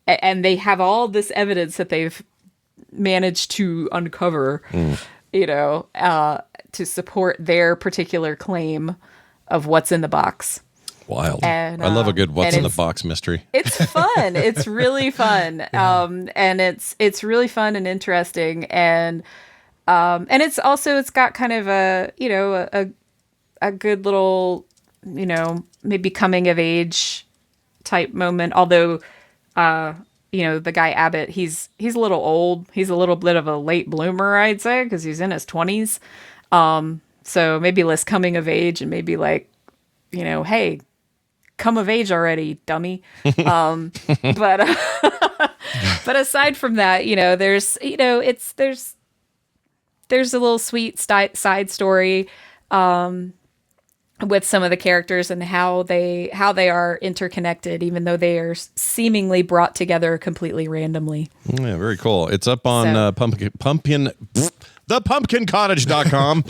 and they have all this evidence that they've managed to uncover, to support their particular claim of what's in the box. Wild. And, I love a good what's in the box mystery. It's fun. It's really fun. And it's really fun and interesting. And it's got kind of a good little, maybe coming of age type moment. Although, the guy Abbott, he's a little old. He's a little bit of a late bloomer, I'd say, because he's in his 20s. So maybe less coming of age, and maybe like, hey, come of age already, dummy. But aside from that, there's a little sweet side story with some of the characters and how they are interconnected, even though they are seemingly brought together completely randomly. Yeah, very cool. It's up on thepumpkincottage.com.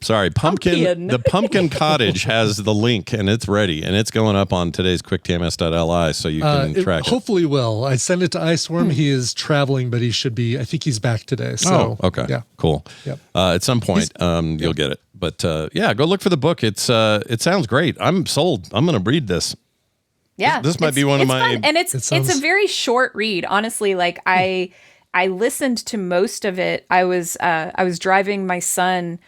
Sorry, Pumpkin. The Pumpkin Cottage has the link, and it's ready, and it's going up on today's quicktms.li, so you can track it. Hopefully will. I sent it to Iceworm. He is traveling, but I think he's back today. So, okay. Yeah. Cool. Yep. At some point, you'll get it. But go look for the book. It sounds great. I'm sold. I'm going to read this. Yeah. This might be one of my... Fun. And it's a very short read. Honestly, like I listened to most of it. I was driving my son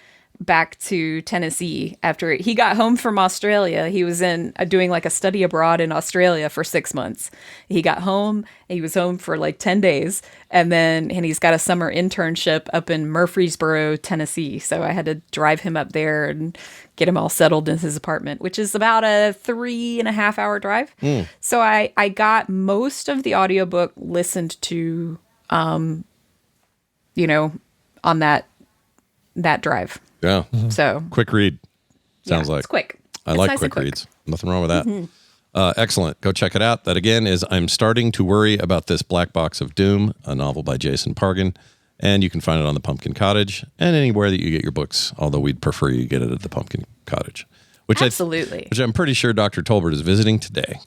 back to Tennessee after he got home from Australia. He was doing like a study abroad in Australia for 6 months. He got home. He was home for like 10 days. And he's got a summer internship up in Murfreesboro, Tennessee. So I had to drive him up there and get him all settled in his apartment, which is about a 3.5 hour drive. So I got most of the audiobook listened to, on that drive. Yeah. So quick read. Sounds like it's quick. I like quick reads. Nothing wrong with that. Excellent. Go check it out. That again is I'm Starting to Worry About This Black Box of Doom, a novel by Jason Pargin. And you can find it on the Pumpkin Cottage and anywhere that you get your books, although we'd prefer you get it at the Pumpkin Cottage. Absolutely. Which I'm pretty sure Dr. Tolbert is visiting today.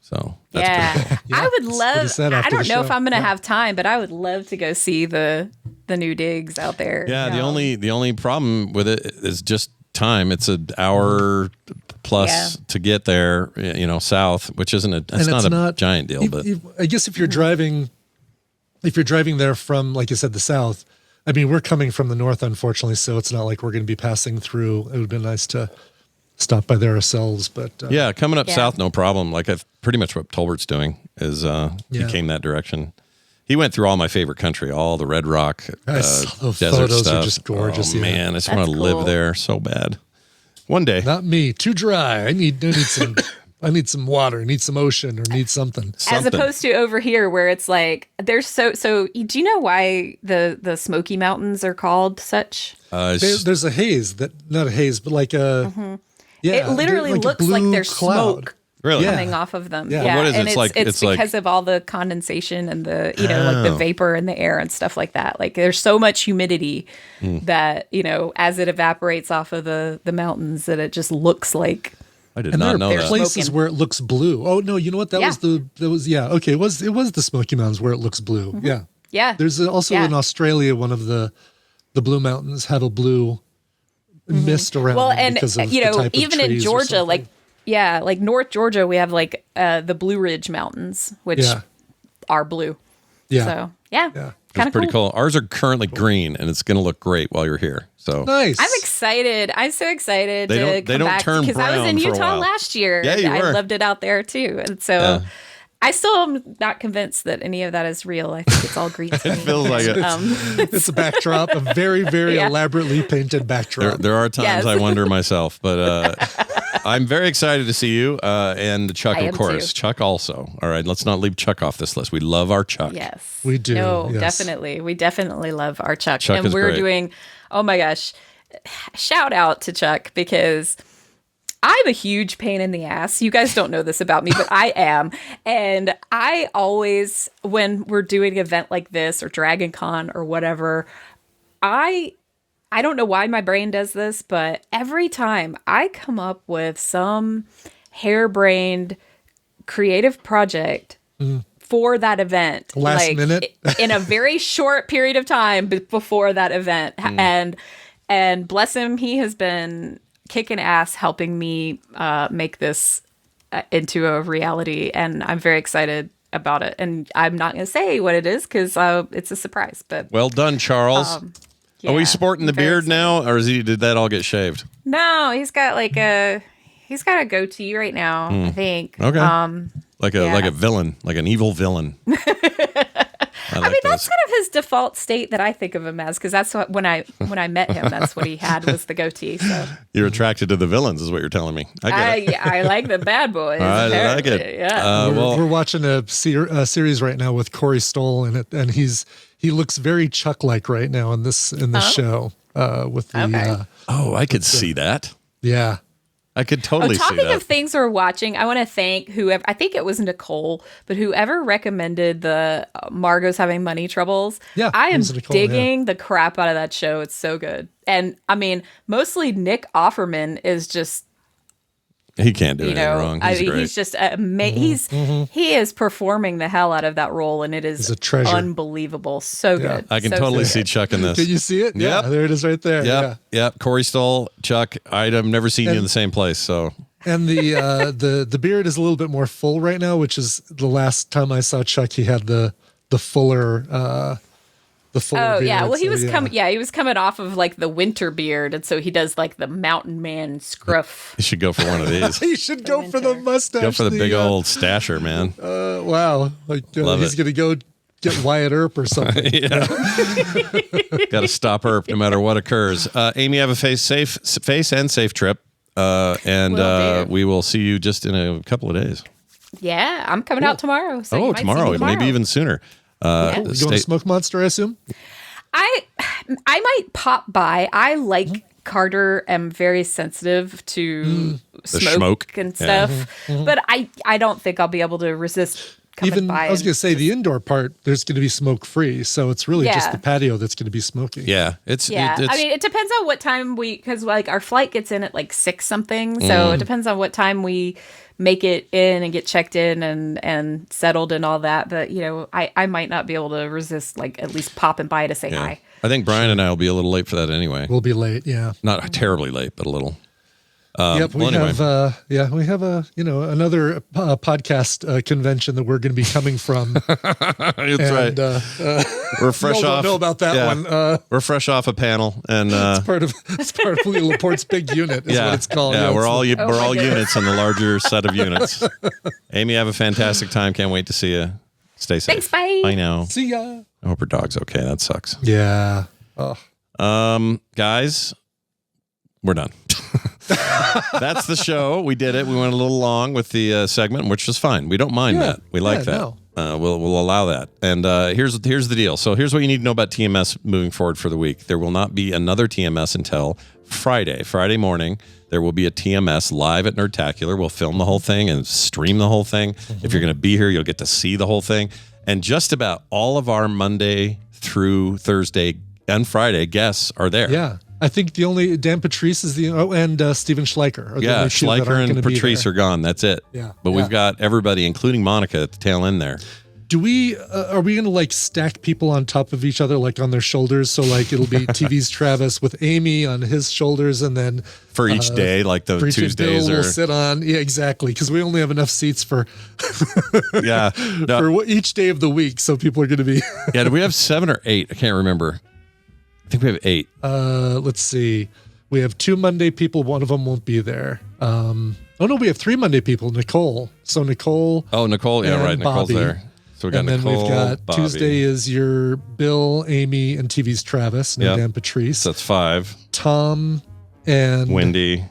So that's pretty cool. I would love, I don't know if I'm going to Yeah. have time, but I would love to go see the new digs out there. Yeah, the only problem with it is just time. It's an hour plus to get there, south, which isn't it's not a giant deal. But I guess if you're driving there from, like you said, the south, I mean, we're coming from the north, unfortunately, so it's not like we're going to be passing through. It would have been nice to stop by there ourselves, but coming up south, no problem. Like I've pretty much what Tolbert's doing is he came that direction. He went through all my favorite country, all the Red Rock, desert photos stuff. are just gorgeous. Oh man, I just want to live there so bad. One day. Not me. Too dry. I need some. I need some water. I need some ocean, or need something. As opposed to over here, where it's like there's so. Do you know why the Smoky Mountains are called such? There's a haze not a haze, but like a. Yeah, it literally like looks like there's smoke coming off of them. Yeah. Yeah. What is it? And it's like because of all the condensation and the like the vapor in the air and stuff like that. Like there's so much humidity that as it evaporates off of the mountains, that it just looks like. I did not know there are that. places where it looks blue. Oh no, you know what? That was okay. It was the Smoky Mountains where it looks blue. Yeah. Yeah. There's also in Australia, one of the Blue Mountains have a blue mist around. Well, them and because of the type of even in trees or Georgia, something. like North Georgia, we have like the Blue Ridge Mountains, which are blue. Yeah. So kind It's of pretty cool. Ours are currently green, and it's going to look great while you're here. So nice. I'm excited. I'm so excited They to come don't back turn because I was in brown for a Utah while. last year. Yeah, you I were. loved it out there too, and so I still am not convinced that any of that is real. I think it's all green screen. It feels like it. It's a backdrop, a very, very elaborately painted backdrop. There are times I wonder myself, but I'm very excited to see you and Chuck, of course. Too. Chuck also. All right, let's not leave Chuck off this list. We love our Chuck. Yes, we do. No, yes. definitely. We definitely love our Chuck. Chuck and is we're great. doing, oh my gosh, shout out to Chuck because I'm a huge pain in the ass. You guys don't know this about me, but I am. And I always, when we're doing an event like this or Dragon Con or whatever, I don't know why my brain does this, but every time I come up with some harebrained creative project for that event, last minute, in a very short period of time before that event, and bless him, he has been kicking ass helping me make this into a reality, and I'm very excited about it. And I'm not going to say what it is because it's a surprise. But well done, Charles. yeah, are we sporting the beard excited now, or did that all get shaved? No, he's got a goatee right now. I think. Okay. Like a villain, like an evil villain. I mean, that's kind of his default state that I think of him as, because that's what when I met him, that's what he had was the goatee. So you're attracted to the villains, is what you're telling me. I like the bad boys. I like it. Yeah. We're watching a series right now with Corey Stoll in it, and he looks very Chuck-like right now in this show with the. I could see that. Yeah. I could totally see that. Talking of things we're watching, I want to thank whoever, I think it was Nicole, but whoever recommended the Margot's Having Money Troubles. Yeah, I am digging the crap out of that show. It's so good. And I mean, mostly Nick Offerman is just, he can't do anything wrong. He's just he is performing the hell out of that role, and it is unbelievable. So good. I can totally see Chuck in this. Can you see it? Yeah, there it is right there. Yep. Corey Stoll, Chuck. I've never seen you in the same place. So. And the beard is a little bit more full right now, which is the last time I saw Chuck. He had the fuller. Oh beard, yeah, well he was coming off of like the winter beard, and so he does like the mountain man scruff. You should go for one of these. You should go for the mustache. Go for the big old stasher, man. Wow, he's gonna go get Wyatt Earp or something. Got to stop Earp no matter what occurs. Amy, have a face and safe trip, and we will see you just in a couple of days. Yeah, I'm coming out tomorrow. So tomorrow, maybe even sooner. You going to Smoke Monster, I assume? I might pop by. I like Carter. Am very sensitive to smoke and stuff, but I don't think I'll be able to resist coming by. I was going to say the indoor part, there's going to be smoke free, so it's really just the patio that's going to be smoky. Yeah, it's I mean, it depends on what time because like our flight gets in at like 6 something, so it depends on what time we make it in and get checked in and settled and all that. But I might not be able to resist like at least popping by to say hi. I think Brian and I will be a little late for that anyway. We'll be late, yeah. Not terribly late, but a little. Yep, we have another podcast convention that we're going to be coming from. That's right. We're fresh off. Don't know about that one. We're fresh off a panel, and it's part of Lee Laporte's big unit. Is what it's called. Yeah, we're all units in the larger set of units. Amy, have a fantastic time. Can't wait to see you. Stay safe. Thanks. Bye. Bye now. See ya. I hope her dog's okay. That sucks. Yeah. Guys, we're done. That's the show. We did it. We went a little long with the segment, which is fine. We don't mind that. We like that. No. We'll allow that. And here's the deal. So here's what you need to know about TMS moving forward for the week. There will not be another TMS until Friday morning. There will be a TMS live at Nerdtacular. We'll film the whole thing and stream the whole thing. If you're going to be here, you'll get to see the whole thing. And just about all of our Monday through Thursday and Friday guests are there. Yeah. I think the only Dan Patrice is and Steven Schleicher. Schleicher and Patrice are gone. That's it. Yeah, but we've got everybody, including Monica, at the tail end there. Do we? Are we going to like stack people on top of each other, like on their shoulders? So like it'll be TV's Travis with Amy on his shoulders, and then for each day, like the Tuesdays, we'll sit on. Yeah, exactly. Because we only have enough seats for for each day of the week, so people are going to be. Yeah, do we have 7 or 8? I can't remember. I think we have 8. Let's see. We have 2 Monday people. One of them won't be there. Oh, no, we have 3 Monday people. Nicole. So Nicole. Oh, Nicole. Yeah, right. Nicole's Bobby. there. So we got and then Nicole, we've got Bobby. Tuesday is your Bill, Amy, and TV's Travis, and Dan Patrice. So that's 5. Tom and Wendy,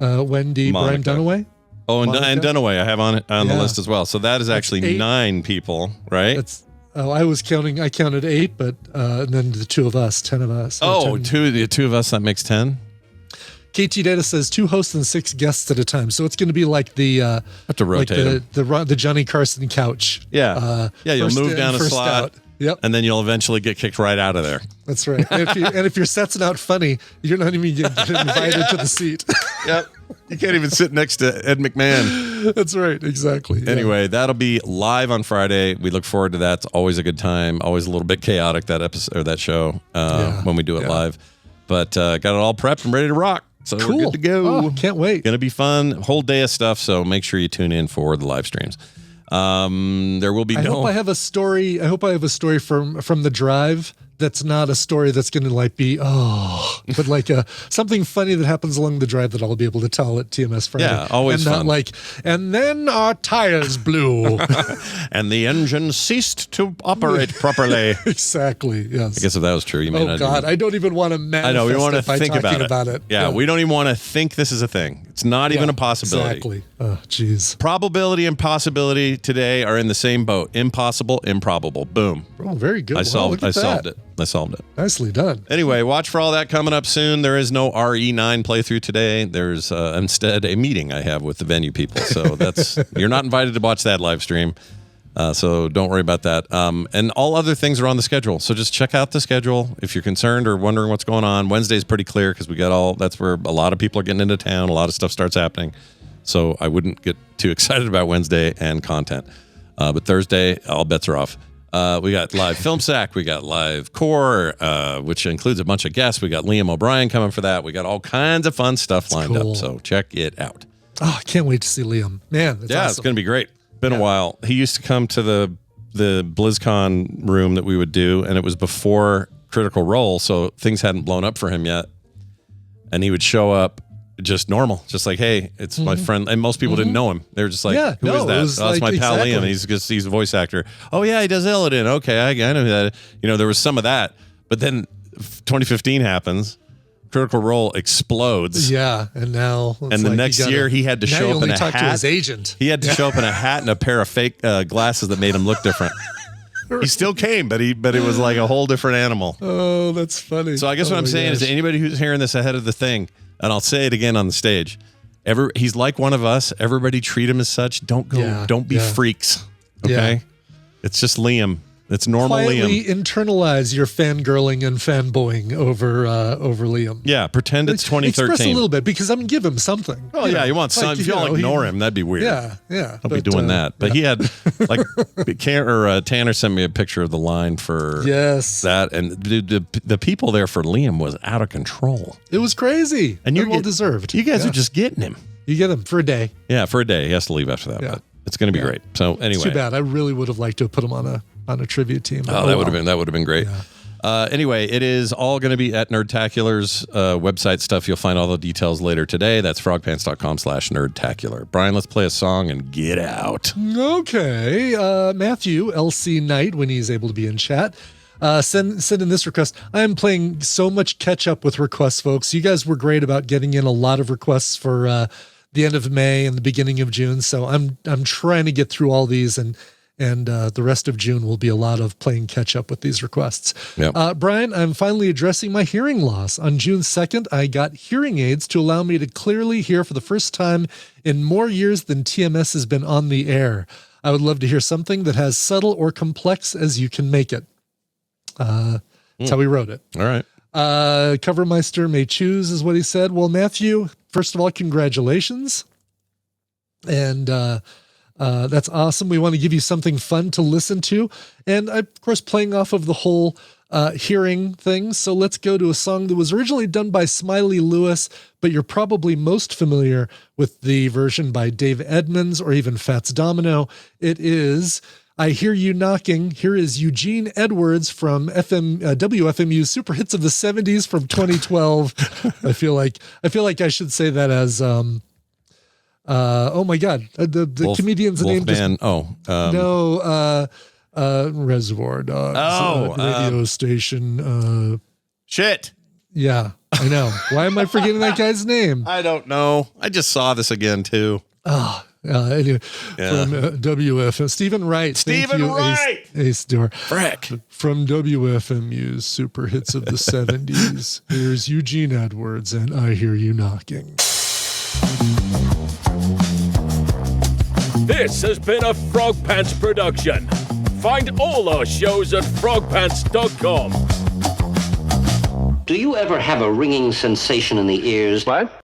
Monica. Brian Dunaway. Oh, and Dunaway I have on the Yeah. list as well. So that is actually 8. 9 people, right? That's I counted 8, but and then the 2 of us, 10 of us. Oh, 10. the two of us, that makes 10. KT Data says 2 hosts and 6 guests at a time. So it's going to be like the have to rotate the Johnny Carson couch. Yeah. You'll move down a slot. Out. Yep. And then you'll eventually get kicked right out of there. That's right. And if your set's not funny, you're not even getting invited to the seat. Yep. You can't even sit next to Ed McMahon. That's right. Exactly. Yeah. Anyway, that'll be live on Friday. We look forward to that. It's always a good time. Always a little bit chaotic, that episode or that show when we do it live. But got it all prepped and ready to rock. So we're good to go. Oh, can't wait. Gonna be fun. Whole day of stuff. So make sure you tune in for the live streams. There will be I hope I have a story from the drive that's not a story that's going to be but like something funny that happens along the drive that I'll be able to tell at TMS Friday. Yeah, always and fun. Not and then our tires blew. And the engine ceased to operate properly. Exactly. Yes. I guess if that was true, you may not. God, I don't even want to manifest. I know we want to by think talking about it. Yeah, we don't even want to think this is a thing. It's not even a possibility. Exactly. Oh, jeez. Probability and possibility today are in the same boat. Impossible, improbable. Boom. Oh, very good. I solved it. Nicely done. Anyway, watch for all that coming up soon. There is no RE9 playthrough today. There's instead a meeting I have with the venue people. So you're not invited to watch that live stream. So don't worry about that. And all other things are on the schedule. So just check out the schedule if you're concerned or wondering what's going on. Wednesday's pretty clear because that's where a lot of people are getting into town. A lot of stuff starts happening. So I wouldn't get too excited about Wednesday and content. But Thursday, all bets are off. We got live Film Sack. We got live Core, which includes a bunch of guests. We got Liam O'Brien coming for that. We got all kinds of fun stuff lined up. So check it out. Oh, I can't wait to see Liam. Man, that's awesome. It's going to be great. Been a while. He used to come to the BlizzCon room that we would do, and it was before Critical Role, so things hadn't blown up for him yet. And he would show up just normal, just like, hey, it's my friend. And most people didn't know him. They were just like, who is that? That's my pal Liam. He's a voice actor. Oh, yeah, he does Illidan. Okay, I know that. There was some of that. But then 2015 happens. Critical Role explodes. Yeah, and now and the next year he had to show up in a hat. To his agent. He had to show up in a hat and a pair of fake glasses that made him look different. He still came, but it was like a whole different animal. Oh, that's funny. So I guess what I'm saying is anybody who's hearing this ahead of the thing, and I'll say it again on the stage, he's like one of us. Everybody treat him as such. Don't be freaks. Okay, it's just Liam. It's normal Quietly Liam. internalize your fangirling and fanboying over Liam. Yeah, pretend it's 2013. Express a little bit because I'm gonna give him something. Oh yeah, you want some. If you all ignore him, that'd be weird. Yeah. I'll be doing that. But he had Tanner sent me a picture of the line for that, and the people there for Liam was out of control. It was crazy, and you're well deserved. You guys are just getting him. You get him for a day. Yeah, for a day. He has to leave after that. But it's going to be great. So anyway, it's too bad. I really would have liked to have put him on a tribute team. Oh, that would have been great. Yeah. Anyway, it is all going to be at Nerdtacular's website stuff. You'll find all the details later today. That's frogpants.com/Nerdtacular. Brian, let's play a song and get out. Okay. Matthew, LC Knight, when he's able to be in chat, send in this request. I am playing so much catch up with requests, folks. You guys were great about getting in a lot of requests for the end of May and the beginning of June. So I'm trying to get through all these and the rest of June will be a lot of playing catch up with these requests. Yep. Brian, I'm finally addressing my hearing loss. On June 2nd, I got hearing aids to allow me to clearly hear for the first time in more years than TMS has been on the air. I would love to hear something that has subtle or complex as you can make it. That's how he wrote it. All right. Covermeister may choose is what he said. Well, Matthew, first of all, congratulations. And that's awesome. We want to give you something fun to listen to. And of course, playing off of the whole hearing thing. So let's go to a song that was originally done by Smiley Lewis, but you're probably most familiar with the version by Dave Edmunds or even Fats Domino. It is I Hear You Knocking. Here is Eugene Edwards from WFMU's Super Hits of the 70s from 2012. I feel like I should say that as Oh my God, the comedian's name. Reservoir Dogs. Radio station. Shit. Yeah, I know. Why am I forgetting that guy's name? I don't know. I just saw this again too. Oh, anyway, from WFM. Stephen Wright. Stephen Wright. Ace Door. Frick. From WFMU's Super Hits of the 70s. Here's Eugene Edwards and I Hear You Knocking. This has been a Frog Pants production. Find all our shows at frogpants.com. Do you ever have a ringing sensation in the ears? What?